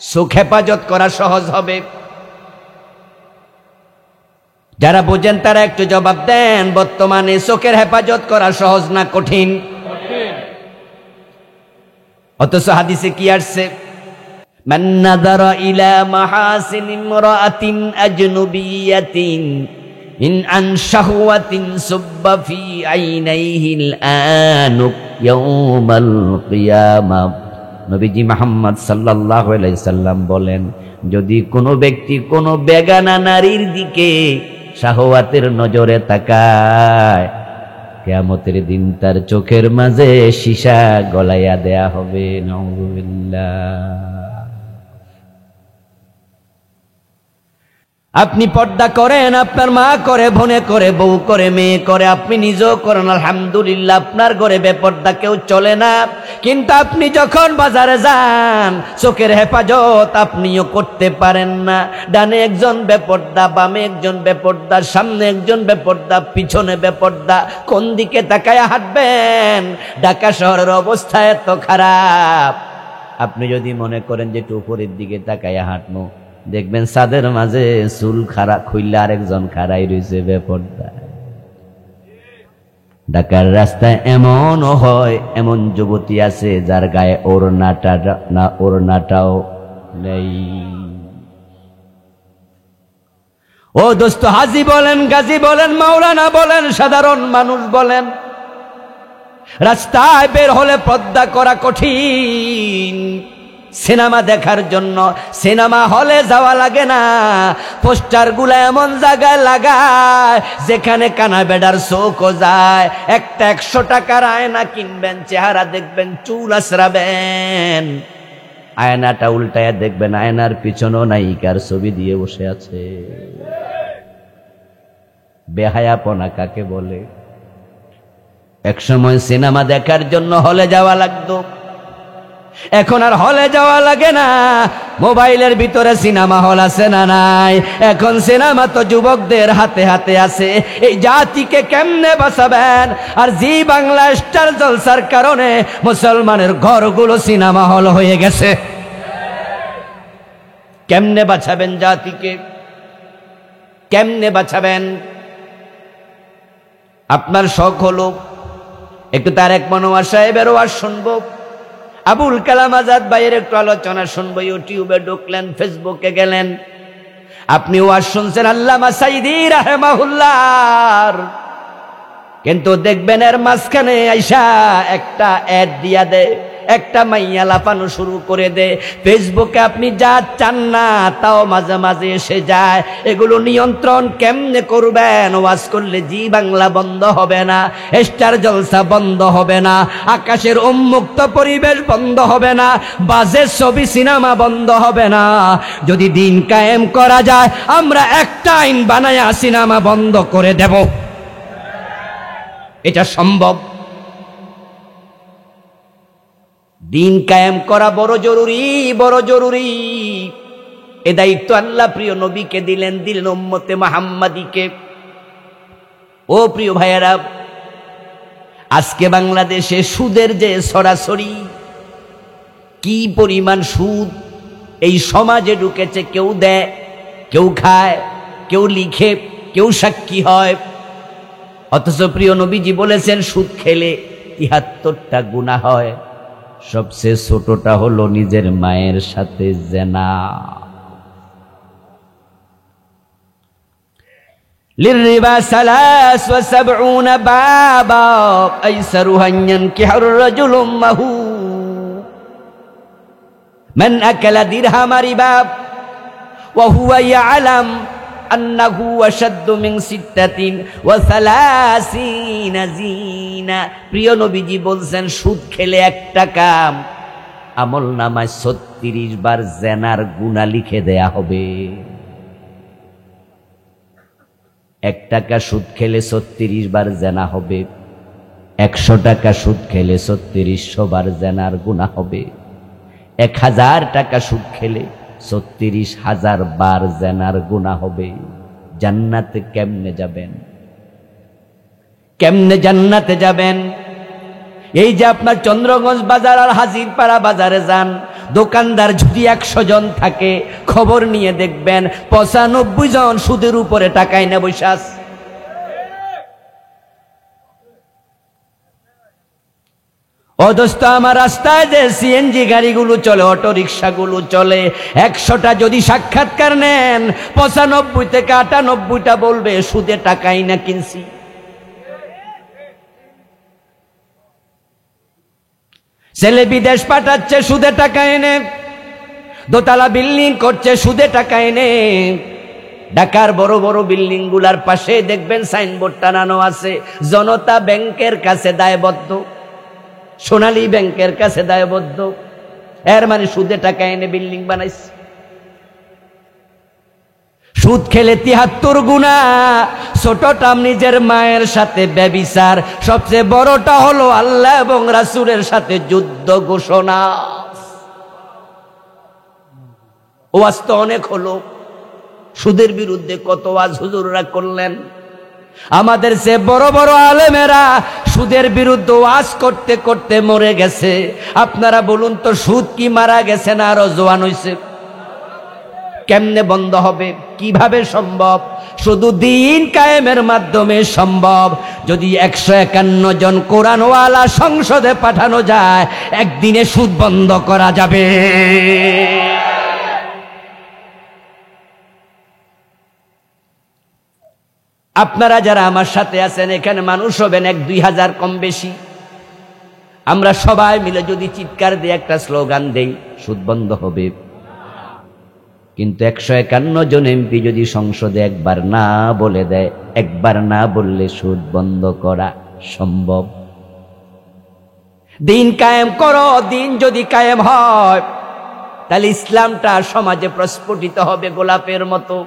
চোখ হেফাজত করা সহজ হবে। যারা বোঝেন তারা একটু জবাব দেন, বর্তমানে চোখের হেফাজত করা সহজ না কঠিন? অথচ হাদিসে কি আসছে? মান নাযারা ইলা মাহাসিন ইমরাআতিন আজনুবিয়াতিন ইন আন শাহওয়াতিন সুব্বা ফি আইনাইহিল আনুক ইয়াউমাল কিয়ামাহ। নবীজি মুহাম্মদ সাল্লাল্লাহু আলাইহি সাল্লাম বলেন, যদি কোনো ব্যক্তি কোনো বেগানা নারীর দিকে শাহওয়াতের নজরে তাকায়, কিয়ামতের দিন তার চোখের মাঝে সীসা গলাইয়া দেয়া হবে। নাউযুবিল্লাহ। আপনি পর্দা করেন, আপনার মা করে, বোনে করে, বউ করে, মেয়ে করে, আপনি নিজেও করেন, আলহামদুলিল্লাহ, আপনার ঘরে বেপর্দা কেউ চলে না। কিন্তু আপনি যখন বাজারে যান, চোখের হেফাজত আপনিও করতে পারেন না। ডানে একজন বেপর্দা, বামে একজন বেপর্দা, সামনে একজন বেপর্দা, পিছনে বেপর্দা, কোন দিকে তাকায় হাঁটবেন? ঢাকা শহরের অবস্থা এত খারাপ, আপনি যদি মনে করেন যে একটু উপরের দিকে তাকায় হাঁটবো, দেখবেন ছাদের মাঝে চুল খাড়া খুইলে আরেকজন খাড়াই রয়েছে বেপর্দা। ঢাকার রাস্তায় এমনও হয়, এমন যুবতী আছে যার গায়ে ওড়নাটাও নেই। ও দোস্ত, হাজি বলেন, গাজী বলেন, মাওলানা বলেন, সাধারণ মানুষ বলেন, রাস্তায় বের হলে পর্দা করা কঠিন। সিনেমা দেখার জন্য সিনেমা হলে যাওয়া লাগে না, পোস্টার গুলা এমন জায়গায় লাগায় যেখানে কানা বেডার চোখও যায়। একটা 100 টাকার আয়না কিনবেন, চেহারা দেখবেন, চুল আছড়াবেন, আয়নাটা উল্টায় দেখবেন আয়নার পিছনেও নায়িকার ছবি দিয়ে বসে আছে। বেহায়াপনা কাকে বলে? একসময় সিনেমা দেখার জন্য হলে যাওয়া লাগতো, এখন আর হলে যাওয়া লাগে না। মোবাইলের ভিতরে সিনেমা হল আছে না নাই? এখন সিনেমা তো যুবকদের হাতে হাতে আছে। এই জাতিকে কেমনে বাঁচাবেন? আর জি বাংলা স্টার জলসার কারণে মুসলমানের ঘরগুলো সিনেমা হল হয়ে গেছে। কেমনে বাঁচাবেন জাতিকে? কেমনে বাঁচাবেন? আপনার শখ হলো একটু তারেক মনোয়ার সাহেবের ওয়াজ শুনবো, আবুল কালাম আজাদ ভাইয়ের একটু আলোচনা শুনবো। ইউটিউবে ঢুকলেন, ফেসবুকে গেলেন, আপনি ওয়াজ শুনছেন আল্লামা সাইদি রাহিমাহুল্লাহ, কিন্তু দেখবেন এর মাঝখানে আইসা একটা অ্যাড দিয়া দেয়, একটা মাইয়া লাফানো শুরু করে দে। ফেসবুকে আপনি যা চান না তাও মাঝে মাঝে এসে যায়। এগুলো নিয়ন্ত্রণ কেমনে করবেন? ওয়াজ করলে জি বাংলা বন্ধ হবে না, স্টার জলসা বন্ধ হবে না, আকাশের উন্মুক্ত পরিবেশ বন্ধ হবে না, বাজে ছবি সিনেমা বন্ধ হবে না। যদি দিন কায়েম করা যায়, আমরা একটা আইন বানায়া সিনেমা বন্ধ করে দেব। এটা সম্ভব। দিন কায়েম করা বড় জরুরি, বড় জরুরি। এ দায়িত্ব আল্লাহ প্রিয় নবীকে দিলেন, দিলেন উম্মতে মুহাম্মাদীকে। ও প্রিয় ভাইয়েরা, আজকে বাংলাদেশে সুদের যে সরাসরি কি পরিমাণ সুদ এই সমাজে ঢুকেছে, কেউ দেয়, কেউ খায়, কেউ লিখে, কেউ সাক্ষী হয়। অথচ প্রিয় নবীজি বলেছেন সুদ খেলে ৭৩টা গুনাহ হয়, সবচেয়ে ছোটটা হলো নিজের মায়ের সাথে জিনা। লিররিবা ৭৭ বাবা আইসারুহা আন ইয়ানকিহার রাজুলু উম্মাহু মান আকালা দিরহাম রিবা ওয়া হুয়া ইয়ালাম আন্নাহু আশাদ্দু মিন ৩৬ জিনা। প্রিয় নবীজি বলছেন সুদ খেলে একটা কাম, আমল নামায় ৩৬ বার জিনার গুনাহ লিখে দেয়া হবে। ১ টাকা সুদ খেলে ৩৬ বার জিনা হবে, ১০০ টাকা সুদ খেলে ৩৬০০ বার জিনার গুনাহ হবে, ১০০০ টাকা সুদ খেলে ৩৬,০০০ বার জিনার গুনাহ হবে। জান্নাতে কেমনে যাবেন? কেমনে জান্নাতে যাবেন? এই যে আপনার চন্দ্রগঞ্জ বাজার আর হাজিরপাড়া বাজারে যান, দোকানদার যদি ১০০ জন থাকে, খবর নিয়ে দেখবেন ৯৫ জন সুদের উপরে টাকায় না বসে আছে। অদস্ত আমার রাস্তায় যে সিএনজি গাড়িগুলো চলে, অটো রিক্সাগুলো চলে, ১০০টা যদি সাক্ষাৎকার নেন, ৯৫ থেকে ৯৮টা বলবে সুদে টাকাই না কিনছি। ছেলে বিদেশ পাঠাচ্ছে সুদে টাকা এনে, দোতলা বিল্ডিং করছে সুদে টাকা এনে। ঢাকার বড় বড় বিল্ডিং গুলার পাশে দেখবেন সাইনবোর্ড টানানো আছে, জনতা ব্যাংকের কাছে দায়বদ্ধ, সোনালী ব্যাংকের কাছে দায়বদ্ধ। এর মানে সুদে টাকা এনে বিল্ডিং বানাইছে। সুদ খেলে ৭৩ গুনাহ, ছোটটা নিজের মায়ের সাথে ব্যভিচার, সবচেয়ে বড়টা হলো আল্লাহ এবং রাসূলের সাথে যুদ্ধ ঘোষণা। ওয়াজ তো অনেক হলো, সুদের বিরুদ্ধে কত ওয়াজ হুজুররা করলেন। আমাদের সে বড় বড় আলেমেরা সুদের বিরুদ্ধে ওয়াজ করতে করতে মরে গেছে। আপনারা বলুন তো, সুদ কি মারা গেছে না আরো জোয়ান হইছে? কেমনে বন্ধ হবে? কিভাবে সম্ভব? শুধু দিন কায়েমের মাধ্যমে সম্ভব। যদি ১৫১ জন কোরআনওয়ালা সংসদে পাঠানো যায়, একদিনে সুদ বন্ধ করা যাবে। আপনারা যারা আমার সাথে আছেন, এখানে মানুষ হবেন ১-২ হাজার কম বেশি। আমরা সবাই মিলে যদি চিৎকার দিয়ে একটা স্লোগান দেই, সুদ বন্ধ হবে। কিন্তু ১৫১ জন এমপি যদি সংসদে একবার না বলে দেয়, একবার না বললে সুদ বন্ধ করা সম্ভব? দিন কায়েম করো। দিন যদি কায়েম হয়, তাহলে ইসলামটা সমাজে প্রস্ফুটিত হবে গোলাপের মতো।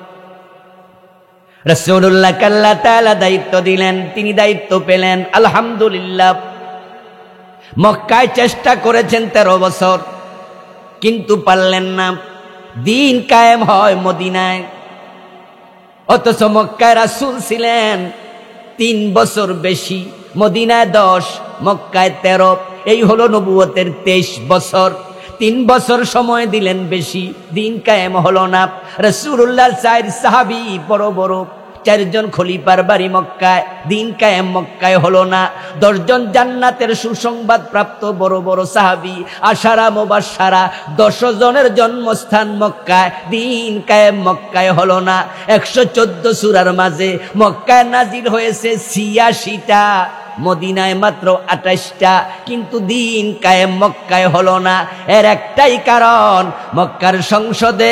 রাসূলুল্লাহ আল্লাহ তাআলা দায়িত্ব দিলেন, তিনি দায়িত্ব পেলেন। আলহামদুলিল্লাহ, মক্কায় চেষ্টা করেছেন 13 বছর, কিন্তু পারলেন না। দিন কায়েম হয় মদিনায়, অথচ মক্কায় রাসূল ছিলেন 3 বছর বেশি, মদিনায় 10, মক্কায় 13। এই হলো নবুয়তের 23 বছর। 3 বছর সময় দিলেন বেশি, দিন কায়েম হলো না। রাসূলুল্লাহ 4 সাহাবী বড় বড়, 4 জন খলিফার বাড়ি মক্কায়, দিন কায়েম মক্কায় হলো না। 10 জন জান্নাতের সুসংবাদ প্রাপ্ত বড় বড় সাহাবী, আশারা মুবাশশারা, 10 জনের জন্মস্থান মক্কায়, দিন কায়েম মক্কায় হলো না। 114 সূরার মাঝে মক্কায় নাজিল হয়েছে 86টা, মদিনায় মাত্র 28টা, কিন্তু দিন কায়েম মক্কায় হলো না। এর একটাই কারণ, মক্কার সংসদে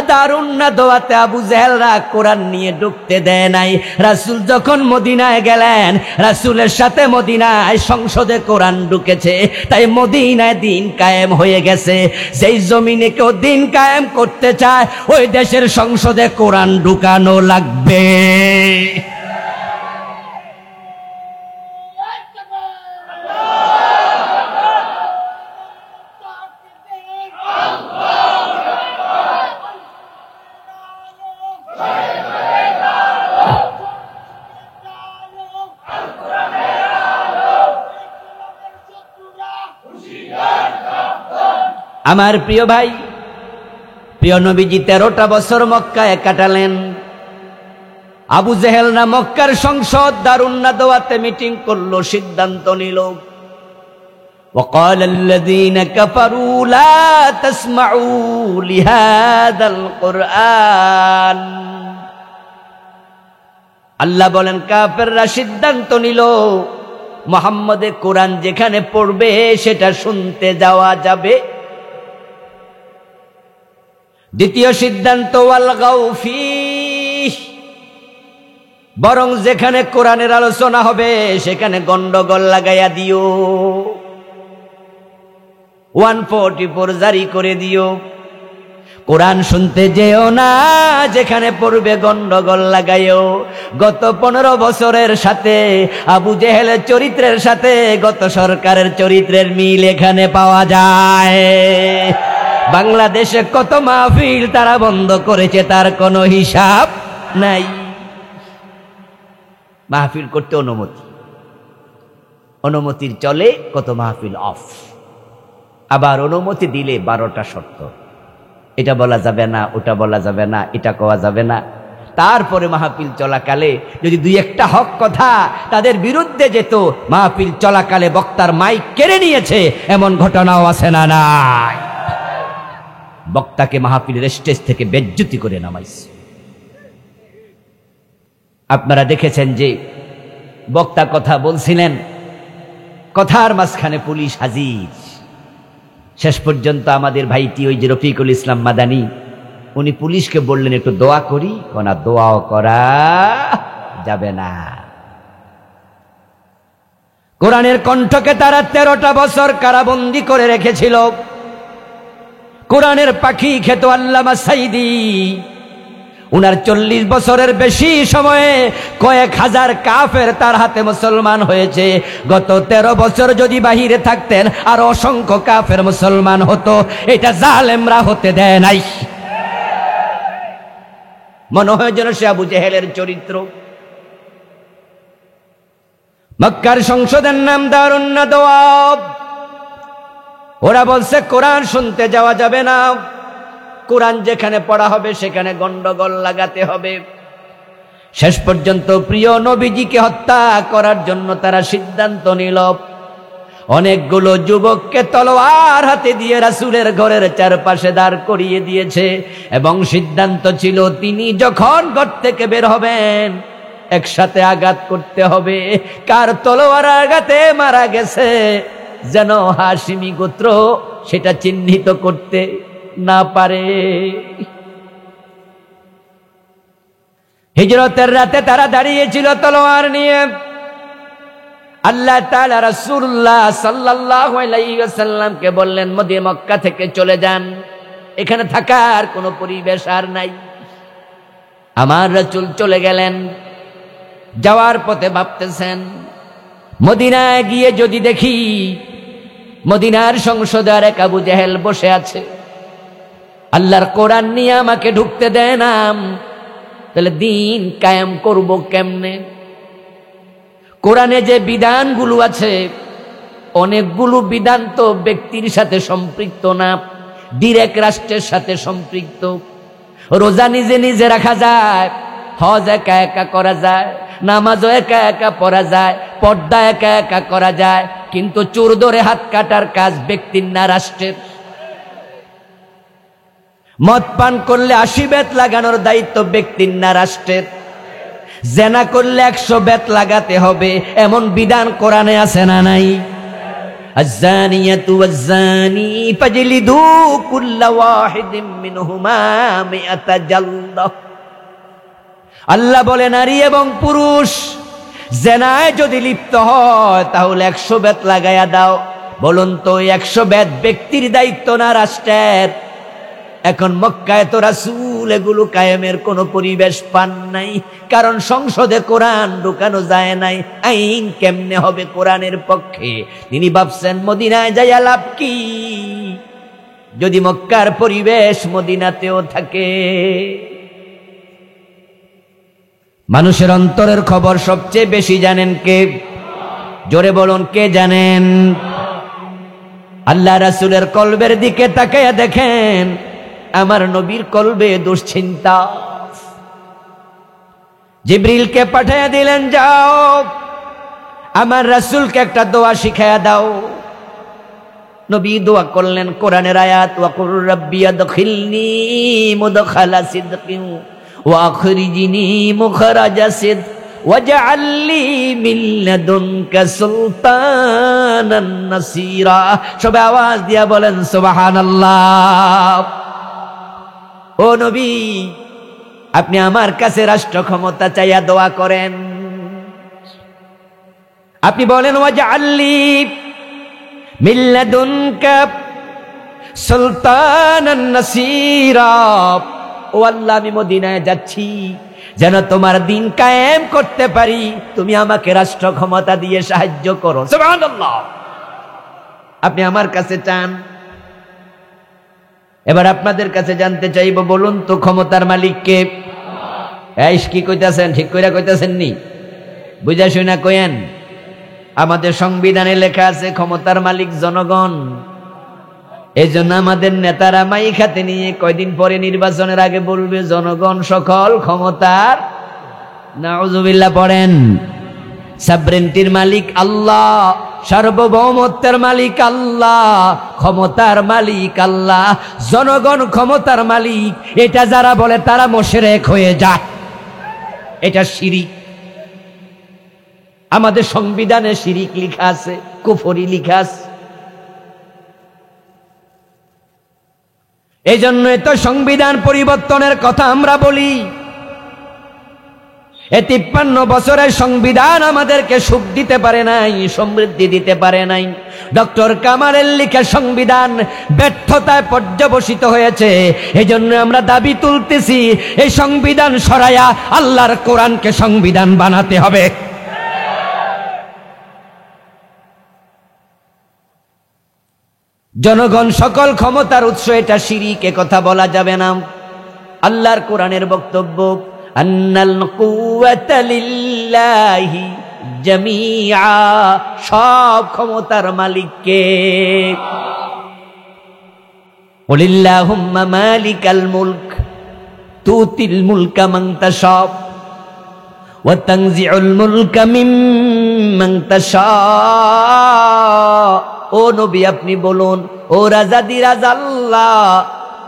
দারুন নাদওয়াতে আবু জেহেলরা কোরআন নিয়ে ঢুকতে দেয় নাই। রাসূল যখন মদিনায় গেলেন, রাসূলের সাথে মদিনায় সংসদে কোরআন ঢুকেছে, তাই মদিনায় দিন কায়েম হয়ে গেছে। যেই জমিনে কেউ দিন কায়েম করতে চায়, ওই দেশের সংসদে কোরআন ঢুকানো লাগবে। আমার প্রিয় ভাই, প্রিয় নবীজি 13টা বছর মক্কায় কাটালেন। আবু জেহেল না মক্কার সংসদ দারুন নাদওয়াতে মিটিং করলো, সিদ্ধান্ত নিল, وقال الذين كفروا لا تسمعوا لهذا القرآن। আল্লাহ বলেন, কাফেররা সিদ্ধান্ত নিল মুহাম্মদে কোরআন যেখানে পড়বে সেটা শুনতে যাওয়া যাবে। দ্বিতীয় সিদ্ধান্ত, ওয়ালগাউ ফীহ, বরং যেখানে কোরআনের আলোচনা হবে সেখানে গন্ডগোল লাগাইয়া দিও, 144 জারি করে দিও। কোরআন শুনতে যেও না, যেখানে পড়বে গন্ডগোল লাগাইও। গত 15 বছরের সাথে আবু জেহেলের চরিত্রের সাথে গত সরকারের চরিত্রের মিল এখানে পাওয়া যায়। বাংলাদেশে কত মাহফিল তারা বন্ধ করেছে, তার কোনো হিসাব নাই। মাহফিল করতে অনুমতির চলে কত মাহফিল অফ। আবার অনুমতি দিলে 12টা শর্ত, এটা বলা যাবে না, ওটা বলা যাবে না, এটা কোয়া যাবে না। তারপরে মাহফিল চলাকালে যদি 2-1টা হক কথা তাদের বিরুদ্ধে যেত, মাহফিল চলাকালে বক্তার মাইক কেড়ে নিয়েছে, এমন ঘটনাও আছে না নাই? বক্তাকে মাহফিলের স্টেজ থেকে বেজ্জতি করে নামাইছে। আপনারা দেখেছেন যে বক্তা কথা বলছিলেন, কথার মাঝখানে পুলিশ হাজির। শেষ পর্যন্ত আমাদের ভাইটি, ওই যে রফিকুল ইসলাম মাদানী, উনি পুলিশকে বললেন একটু দোয়া করি, কোনা দোয়াও করা যাবে না। কোরআনের কণ্ঠকে তারা 13টা বছর কারাবন্দী করে রেখেছিল। কোরআনের পাখি খেত আল্লামা সাইদি, উনার 40 বছরের বেশি সময়ে কয়েক হাজার কাফের তার হাতে মুসলমান হয়েছে। গত 13 বছর যদি বাহিরে থাকতেন আর অসংখ্য কাফের মুসলমান হতো, এটা জালেমরা হতে দেয় নাই। মনে হয় যেন সে আবু জেহেলের চরিত্র। মক্কার সংসদের নাম দারুন নাদওয়া। ওরা বলছে কোরআন শুনতে যাওয়া যাবে না, কোরআন যেখানে পড়া হবে সেখানে গন্ডগোল লাগাতে হবে। শেষ পর্যন্ত প্রিয় নবীজিকে হত্যা করার জন্য তারা সিদ্ধান্ত নিল। অনেকগুলো যুবককে তলোয়ার হাতে দিয়ে রাসূলের ঘরের চারপাশে দাঁড় করিয়ে দিয়েছে, এবং সিদ্ধান্ত ছিল তিনি যখন ঘর থেকে বের হবেন একসাথে আঘাত করতে হবে। কার তলোয়ার আঘাতে মারা গেছে যেন হাশিমি গোত্র সেটা চিহ্নিত করতে না পারে। হিজরতের রাতে তারা দাঁড়িয়েছিল তলোয়ার নিয়ে। আল্লাহ তাআলা রাসূলুল্লাহ সাল্লাল্লাহু আলাইহি ওয়াসাল্লামকে বললেন, মক্কা থেকে চলে যান, এখানে থাকার কোনো পরিবেশ আর নাই। আমার রাসূল চলে গেলেন। যাওয়ার পথে ভাবতেছেন, মদিনায় গিয়ে যদি দেখি মদিনার সংসদে আর এক আবু জেহেল বসে আছে, আল্লাহর কোরআন নিয়ে আমাকে ঢুকতে দেয় না, তাহলে দিন কায়েম করব কেমনে? কোরআনে যে বিধানগুলো আছে, অনেকগুলো বিধান তো ব্যক্তির সাথে সম্পৃক্ত না, ডিরেক্ট রাষ্ট্রের সাথে সম্পৃক্ত। রোজা নিজে নিজে রাখা যায়, হজ একা একা করা যায়, নামাজও একা একা পড়া যায়, পর্দা একা একা করা যায়, কিন্তু চোর ধরে হাত কাটার কাজ ব্যক্তির না রাষ্ট্রের। মদ পান করলে 80 বেত লাগানোর দায়িত্ব ব্যক্তির না রাষ্ট্রের। জেনা করলে 100 বেত লাগাতে হবে, এমন বিধান কোরআনে আছে না নাই? আয-যানিয়াতু ওয়াজ-যানি ফাজলিদু কুল্লা ওয়াহিদিম মিনহুমা মিআতা জালদা। আল্লাহ বলে, নারী এবং পুরুষ জেনায় যদি লিপ্ত হয় তাহলে 100 বেত লাগাইয়া দাও। বলুন তো, 100 বেত ব্যক্তির দায়িত্ব না রাষ্ট্রের? এখন মক্কায় তো রাসূল এগুলো কায়েমের কোনো পরিবেশ পান নাই, কারণ সংসদে কোরআন ঢুকানো যায় নাই। আইন কেমনে হবে কোরআনের পক্ষে? তিনি ভাবছেন, মদিনায় যাইয়া লাভ কি যদি মক্কার পরিবেশ মদিনাতেও থাকে? মানুষের অন্তরের খবর সবচেয়ে বেশি জানেন কে? জোরে বলুন, কে জানেন? আল্লাহ রাসূলের কলবের দিকে তাকায়া দেখেন, আমার নবীর কলবে দুশ্চিন্তা। জিবরিলকে পাঠিয়ে দিলেন, যাও আমার রাসূলকে একটা দোয়া শিখায়া দাও। নবী দোয়া করলেন, কোরআনের আয়াত, ওয়া কুর রাব্বি আদখিলনি মুদখালা সিদকিন ওয়া আখরিজনি মুখরাজা সিদক ওয়াজআল লি মিন লাদুনকা সুলতানান নাসীরা। সবাই আওয়াজ দিয়া বলেন সুবহানাল্লাহ। ও নবী, আপনি আমার কাছে রাষ্ট্র ক্ষমতা চাইয়া দোয়া করেন। আপনি বলেন, ওয়াজআল লি মিন লাদুনকা সুলতানান নাসীরা। ও আল্লাহ, আমি মদিনায় যাচ্ছি, যেন তোমার দিন কায়েম করতে পারি, তুমি আমাকে রাষ্ট্র ক্ষমতা দিয়ে সাহায্য করো। সুবহানাল্লাহ। আপনি আমার কাছে চান। এবার আপনাদের কাছে জানতে চাইব, বলুন তো ক্ষমতার মালিক কে? এই কি কইতাছেন? ঠিক কইরা কইতাছেন নি? বুঝা শুনা কইেন। আমাদের সংবিধানে লেখা আছে ক্ষমতার মালিক জনগণ। এই জন্য আমাদের নেতারা মাইক হাতে নিয়ে কয়দিন পরে নির্বাচনের আগে বলবে, জনগণ সকল ক্ষমতার। নাউজুবিল্লাহ পড়েন। সাবরেন্টির মালিক আল্লাহ, সার্বভৌমত্বের মালিক আল্লাহ, ক্ষমতার মালিক আল্লাহ, জনগণ ক্ষমতার মালিক। এটা যারা বলে তারা মুশরিক হয়ে যায়, এটা শিরিক। আমাদের সংবিধানে শিরিক লেখা আছে, কুফরি লেখা আছে। এই জন্যই তো সংবিধান পরিবর্তনের কথা আমরা বলি। এই 53 বছরের সংবিধান আমাদেরকে সুখ দিতে পারে নাই, সমৃদ্ধি দিতে পারে নাই। ডক্টর কামালের লেখা সংবিধান ব্যর্থতায় পর্যবসিত হয়েছে। এই জন্য আমরা দাবি তুলতেছি, এই সংবিধান সরাইয়া আল্লাহর কোরআনকে সংবিধান বানাতে হবে। জনগণ সকল ক্ষমতার উৎস, এটা শিরিক, এ কথা বলা যাবে না। আল্লাহর কোরআনের বক্তব্য, আন্নাল কুওয়াতা লিল্লাহি জামিআ, সব ক্ষমতার মালিক কে? কুলিল্লাহুম্মা মালিকাল মুলক তুতিল মুলকা মান তাশা ওয়া তানজিউল মুলকা মিম্মান তাশা। ও নবী, আপনি বলুন, ও রাজাদিরাজ আল্লাহ,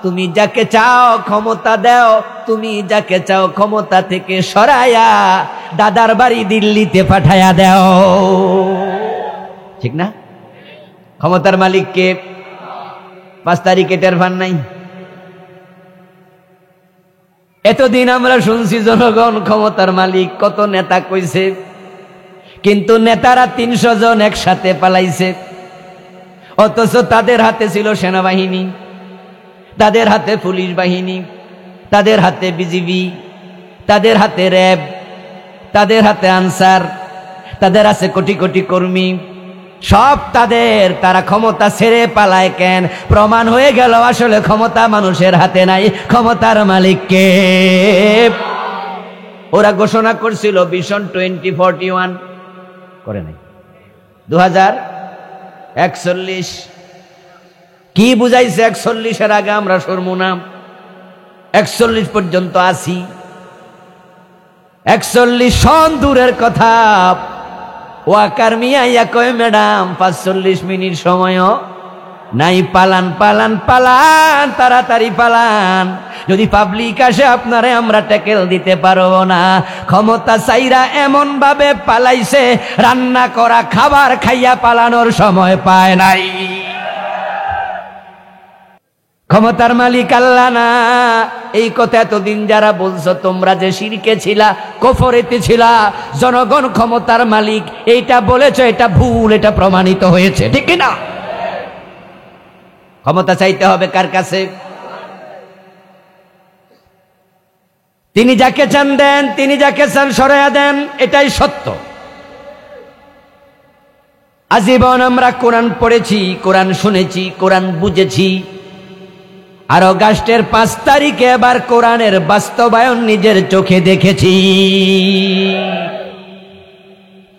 তুমি যাকে চাও ক্ষমতা দাও, তুমি যাকে চাও ক্ষমতা থেকে সরায়া দাদার বাড়ি দিল্লিতে পাঠায়া দাও। ঠিক না? ক্ষমতার মালিক কে? 5 তারিখে টের পান নাই? এতদিন আমরা শুনছি জনগণ ক্ষমতার মালিক, কত নেতা কইছে, কিন্তু নেতারা 300 জন একসাথে পালাইছে, অথচ তাদের হাতে ছিল সেনাবাহিনী, তাদের হাতে পুলিশ বাহিনী, তাদের হাতে বিজিবি, তাদের হাতে র্যাব, তাদের হাতে আনসার, তাদের আছে কোটি কোটি কর্মী, সব তাদের। তারা ক্ষমতা ছেড়ে পালায় কেন? প্রমাণ হয়ে গেল আসলে ক্ষমতা মানুষের হাতে নাই, ক্ষমতার মালিক কে? ওরা ঘোষণা করছিল ভিশন 2041, করে নাই 2041। কি বুঝাইছে 41-এর আগে আমরা সরমু না? 41 পর্যন্ত আসি। 41 সন দূরের কথা, ওয়াকার মিয়া ইয়া কয় ম্যাডাম 45 মিনিট সময়ও নাই। পালান পালান পালান, তাড়াতাড়ি পালান, যদি পাবলিক আসে আপনারে আমরা ট্যাকেল দিতে পারবো না। ক্ষমতা চাইরা এমন ভাবে পালাইছে, রান্না করা খাবার খাইয়া পালানোর সময় পায় নাই। ক্ষমতার মালিক আল্লাহ না। এই কথা এতদিন যারা বলছো তোমরা যে শিরকে ছিলা, কুফরেতে ছিলা, জনগণ ক্ষমতার মালিক এইটা বলেছো, এটা ভুল, এটা প্রমাণিত হয়েছে, ঠিক কি না? ক্ষমতা চাইতে হবে কার কাছে? তিনি যাকে চান দেন, তিনি যাকে চান সরাইয়া দেন, এটাই সত্য। আজীবন আমরা কোরআন পড়েছি, কোরআন শুনেছি, কোরআন বুঝেছি। আর অগাস্টের 5 তারিখে এবার কোরআনের বাস্তবায়ন নিজের চোখে দেখেছি।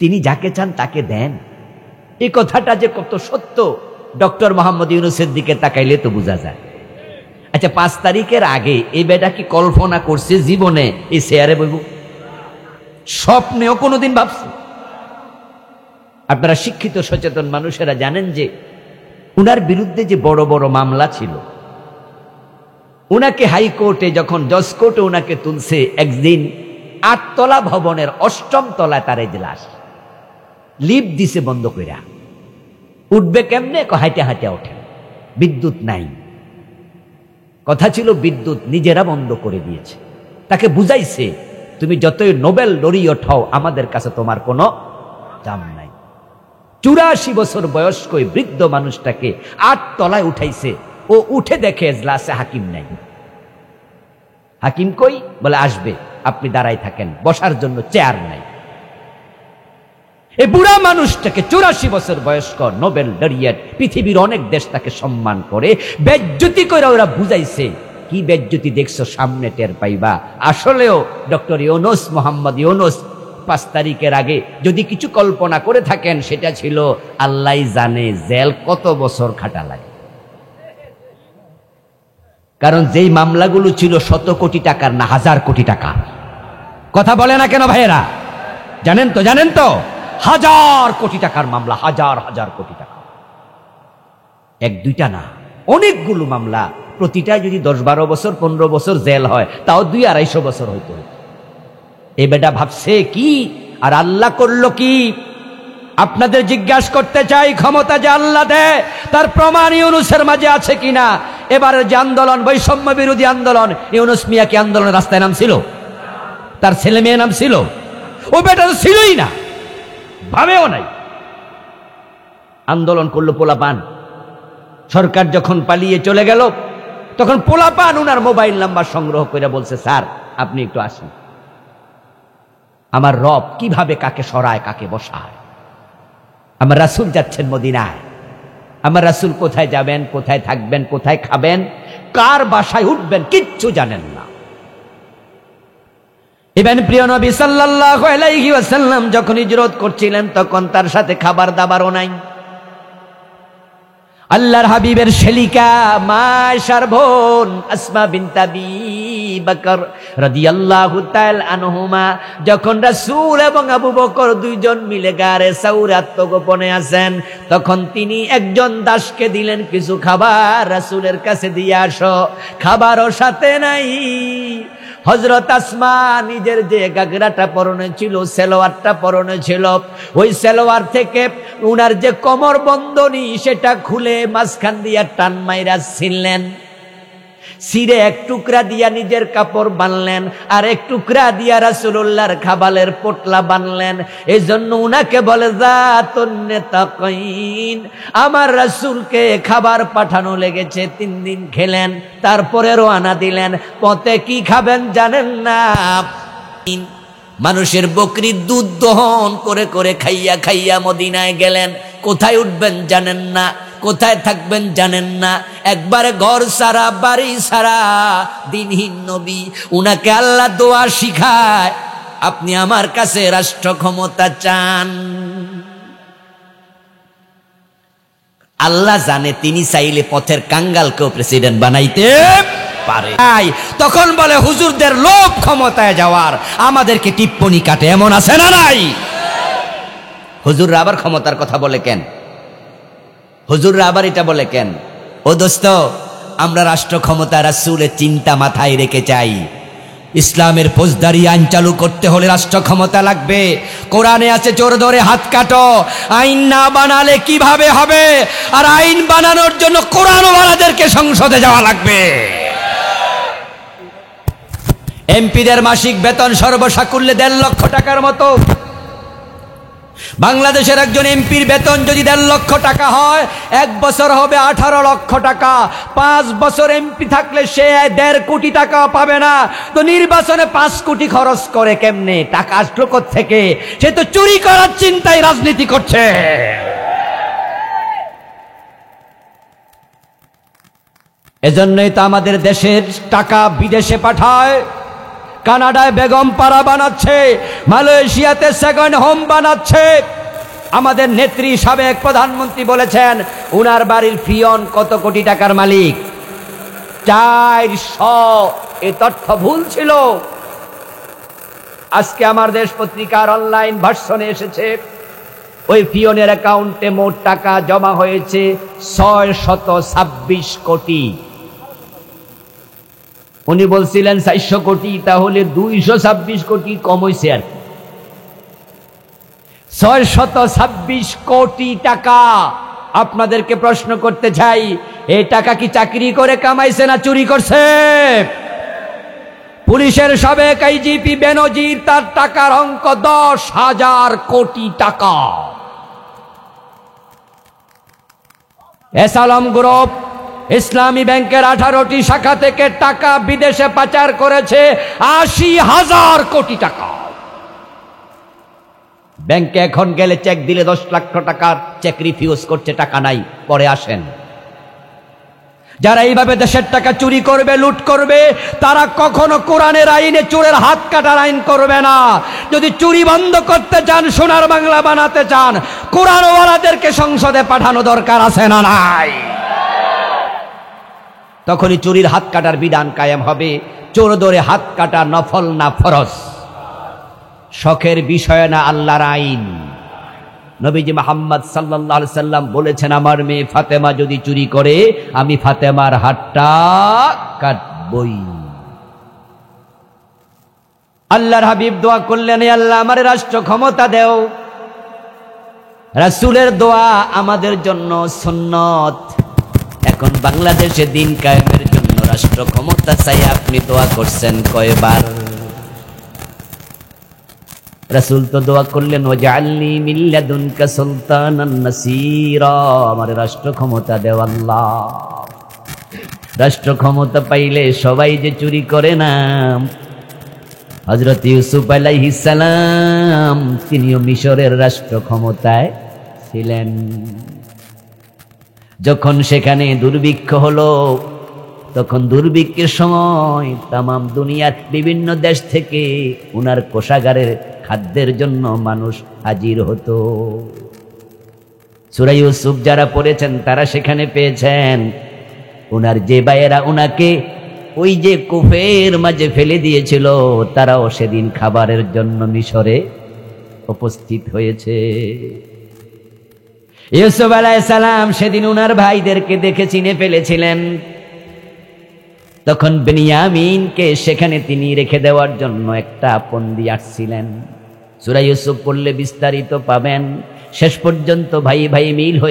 তিনি যাকে চান তাকে দেন, এই কথাটা যে কত সত্য ডক্টর মোহাম্মদ ইউনূসের দিকে তাকাইলে তো বোঝা যায়। আচ্ছা, 5 তারিখের আগে এই বেটা কি কল্পনা করছে জীবনে এই চেয়ারে বইব? স্বপ্নেও কোনোদিন ভাবছে? আপনারা শিক্ষিত সচেতন মানুষেরা জানেন যে উনার বিরুদ্ধে যে বড় বড় মামলা ছিল, উনাকে হাইকোর্টে যখন জজ কোর্টে উনাকে তুলছে, একদিন 8 তলা ভবনের 8ম তলায় তার এজলাস, লিফট দিছে বন্ধ কইরা। উঠবে কেমনে? হাইটে হাইটে ওঠে, বিদ্যুৎ নাই। কথা ছিল বিদ্যুৎ নিজেরা বন্ধ করে দিয়েছে। তাকে বুঝাইছে তুমি যতই নোবেল লরিয়ট হও, আমাদের কাছে তোমার কোনো দাম নাই। 84 বছর বয়স্ক বৃদ্ধ মানুষটাকে 8 তলায় উঠাইছে। ও উঠে দেখে এজলাসে হাকিম নাই। হাকিম কই? বলে আসবে, আপনি দাঁড়াই থাকেন, বসার জন্য চেয়ার নাই। এই বুড়া মানুষটাকে 84 বছর বয়স্ক নোবেল লরিয়েট, পৃথিবীর অনেক দেশ তাকে সম্মান করে, বেজ্জতি করে ওরা বুঝাইছে। কি বেজ্জতি দেখছো? সামনে টের পাইবা। আসলেও ডক্টর ইউনূস, মোহাম্মদ ইউনূস 5 তারিখের আগে যদি কিছু কল্পনা করে থাকেন, সেটা ছিল আল্লাহ জানে জেল কত বছর খাটা লাগে। কারণ যেই মামলাগুলো ছিল 100 কোটি টাকার না 1000 কোটি টাকা। কথা বলে না কেন ভাইয়েরা? জানেন তো, জানেন তো, 1000 কোটি টাকার মামলা, হাজার হাজার কোটি টাকা। 1-2টা না, অনেকগুলো মামলা। প্রতিটায় যদি 10-12 বছর 15 বছর জেল হয়, তাও 200-250 বছর হইতো। এ বেটা ভাবছে কি আর আল্লাহ করলো কি? আপনাদের জিজ্ঞাসা করতে চাই, ক্ষমতা যে আল্লাহ দেয় তার প্রমাণ ইউনূসের মাঝে আছে কিনা? এবারের যে আন্দোলন, বৈষম্য বিরোধী আন্দোলন, ইউনূস মিয়া কি আন্দোলনের রাস্তায় নামছিল? তার ছেলে মেয়ে নামছিল? ও বেটা তো ছিলই না, ভাবেও নাই। আন্দোলন করলো পোলাপান। সরকার যখন পালিয়ে চলে গেল, তখন পোলাপান উনার মোবাইল নাম্বার সংগ্রহ করে বলছে, স্যার আপনি একটু আসেন, আমার রব কিভাবে কাকে সরায় কাকে বসায়। আমার রাসূল যাচ্ছেন মদিনায়, আমার রাসূল কোথায় যাবেন, কোথায় থাকবেন, কোথায় খাবেন, কার বাসায় উঠবেন, কিচ্ছু জানেন না। ইবেন প্রিয় নবী সাল্লাল্লাহু আলাইহি ওয়াসাল্লাম যখন হিজরত করছিলেন, তখন তার সাথে খাবার দাবারও নাই। আল্লাহর হাবিবের শেলিকা মা আয়েশার বোন আসমা বিনত আবি বকর রাদিয়াল্লাহু তাআলা আনহুমা যখন রাসূল এবং আবু বকর দুইজন মিলে গারে সাউরে আত্মগোপনে আছেন, তখন তিনি একজন দাসকে দিলেন কিছু খাবার, রাসূলের কাছে দিয়ে আসো। খাবারও সাথে নাই। হযরত আসমা নিজের যে গাগরাটা পরনে ছিল, সালোয়ারটা পরনে ছিল, ওই সালোয়ার থেকে উনার যে কোমর বন্ধনী সেটা খুলে মাঝখান দিয়া টান মাইরা ছিলেন। সিরে এক টুকরা দিয়া নিজের কাপড় বানলেন, আর এক টুকরা দিয়া রাসূলুল্লাহর খাবারের পোটলা বানলেন। এই জন্য উনাকে বলে যাতুন নেতাকাইন। আমার রাসূলকে খাবার পাঠানো লেগেছে, 3 দিন খেলেন, তারপরে রওনা দিলেন। পথে কি খাবেন জানেন না? মানুষের বকরির দুধ দহন করে করে খাইয়া খাইয়া মদিনায় গেলেন। কোথায় উঠবেন জানেন না, কোথায় থাকবেন জানেন না, একবারে ঘর সারা বাড়ি সারা দিনহীন নবী। উনাকে আল্লাহ দোয়া শিখায়, আপনি আমার কাছে রাষ্ট্র ক্ষমতা চান। আল্লাহ জানে তিনি চাইলে পথের কাঙ্গালকেও প্রেসিডেন্ট বানাইতে পারে। তখন বলে হুজুরদের লোভ ক্ষমতায় যাওয়ার, আমাদেরকে টিপ্পনি কাটে, এমন আছে না নাই? হুজুররা আবার ক্ষমতার কথা বলে কেন? হুজুররা আবার এটা বলে কেন? ও দোস্ত, আমরা রাষ্ট্র ক্ষমতা রাসূলের চিন্তা মাথায় রেখে চাই। ইসলামের ফৌজদারি আইন চালু করতে হলে রাষ্ট্র ক্ষমতা লাগবে। কোরআনে আছে চোর ধরে হাত কাটো। আইন না বানালে কিভাবে হবে? আর আইন বানানোর জন্য কোরআনওয়ালাদেরকে সংসদে যাওয়া লাগবে। এমপিদের মাসিক বেতন সর্বসাকুল্যে 1.5 লক্ষ টাকার মতো। বাংলাদেশের একজন এমপির বেতন যদি 1.5 লক্ষ টাকা হয়, 1 বছর হবে 18 লক্ষ টাকা। 5 বছর এমপি থাকলে সে 1.5 কোটি টাকা পাবে না। তো নির্বাচনে 5 কোটি খরচ করে কেমনে? টাকা আসলো থেকে? সে তো চুরি করার চিন্তায় রাজনীতি করছে। এজন্যই তো আমাদের দেশের টাকা বিদেশে পাঠায়। কানাডায় বেগম পাড়া বানাচ্ছে, মালয়েশিয়াতে সেকেন্ড হোম বানাচ্ছে। আমাদের নেত্রী সাবেক প্রধানমন্ত্রী বলেছেন উনার বাড়ির ফিয়ন কত কোটি টাকার মালিক? 400। এই তথ্য ভুল ছিল। আজকে আমার দেশ পত্রিকার অনলাইন ভার্সনে এসেছে, ওই ফিয়নের অ্যাকাউন্টে মোট টাকা জমা হয়েছে 626 কোটি। উনি বলছিলেন 400 কোটি, তাহলে 226 কোটি কম হয়েছে আর কি। 626 কোটি টাকা। আপনাদেরকে প্রশ্ন করতে চাই, এই টাকা কি চাকরি করে কামাইছে না চুরি করছে? পুলিশের সাবেক আইজিপি বেনজির, তার টাকার অঙ্ক 10,000 কোটি টাকা। এসালাম গ্রুপ ইসলামী ব্যাংকের 18টি শাখা থেকে টাকা বিদেশে পাচার করেছে 80,000 কোটি টাকা। ব্যাংকে এখন গেলে চেক দিলে 10 লাখ টাকার চেক রিফিউজ করছে, টাকা নাই, পরে আসেন। যারা এইভাবে দেশের টাকা চুরি করবে, লুট করবে, তারা কখনো কোরআনের আইনে চোরের হাত কাটার আইন করবে না। যদি চুরি বন্ধ করতে চান, সোনার বাংলা বানাতে চান, কোরআনওয়ালাদেরকে সংসদে পাঠানো দরকার আছে না নাই? তখনই চুরির হাত কাটার বিধান কায়েম হবে। চোর ধরে হাত কাটা নফল না ফরজ, শখের বিষয় না, আল্লাহর আইন। নবীজি মুহাম্মদ সাল্লাল্লাহু আলাইহি সাল্লাম বলেছেন, আমার মেয়ে ফাতেমা যদি চুরি করে, আমি ফাতেমার হাতটা কাটবই। আল্লাহর হাবিব দোয়া করলেন, আল্লাহ আমারে রাষ্ট্র ক্ষমতা দেও। রাসূলের দোয়া আমাদের জন্য সুন্নত। এখন বাংলাদেশে দিন কায়েমের জন্য রাষ্ট্র ক্ষমতা চাই, আপনি দোয়া করছেন কয়বার? রাসূল তো দোয়া করলেন, ওয়াজআলনি মিন লাদুনকা সুলতানান নাসীরা, আমার রাষ্ট্র ক্ষমতা দেও আল্লাহ। রাষ্ট্র ক্ষমতা পাইলে সবাই যে চুরি করে না। হযরত ইউসুফ আলাইহিস সালাম, তিনিও মিশরের রাষ্ট্র ক্ষমতায় ছিলেন। যখন সেখানে দুর্ভিক্ষ হলো, তখন দুর্ভিক্ষের সময় তামাম দুনিয়ার বিভিন্ন দেশ থেকে উনার কোষাগারের খাদ্যের জন্য মানুষ হাজির হতো। সূরা ইউসুফ যারা পড়েছেন তারা সেখানে পেয়েছেন উনার যে ভাইয়েরা উনাকে ওই যে কূপের মাঝে ফেলে দিয়েছিল, তারাও সেদিন খাবারের জন্য মিশরে উপস্থিত হয়েছে। ইউসুফ আলাইহিস সালাম সেদিন উনার ভাইদেরকে দেখে চিনে ফেলেছিলেন। তখন বেনিয়ামিনকে সেখানে তিনি রেখে দেওয়ার জন্য একটা বন্দী আসছিলেন। সূরা ইউসুফ পড়লে বিস্তারিত পাবেন। শেষ পর্যন্ত ভাই ভাই মিল হয়ে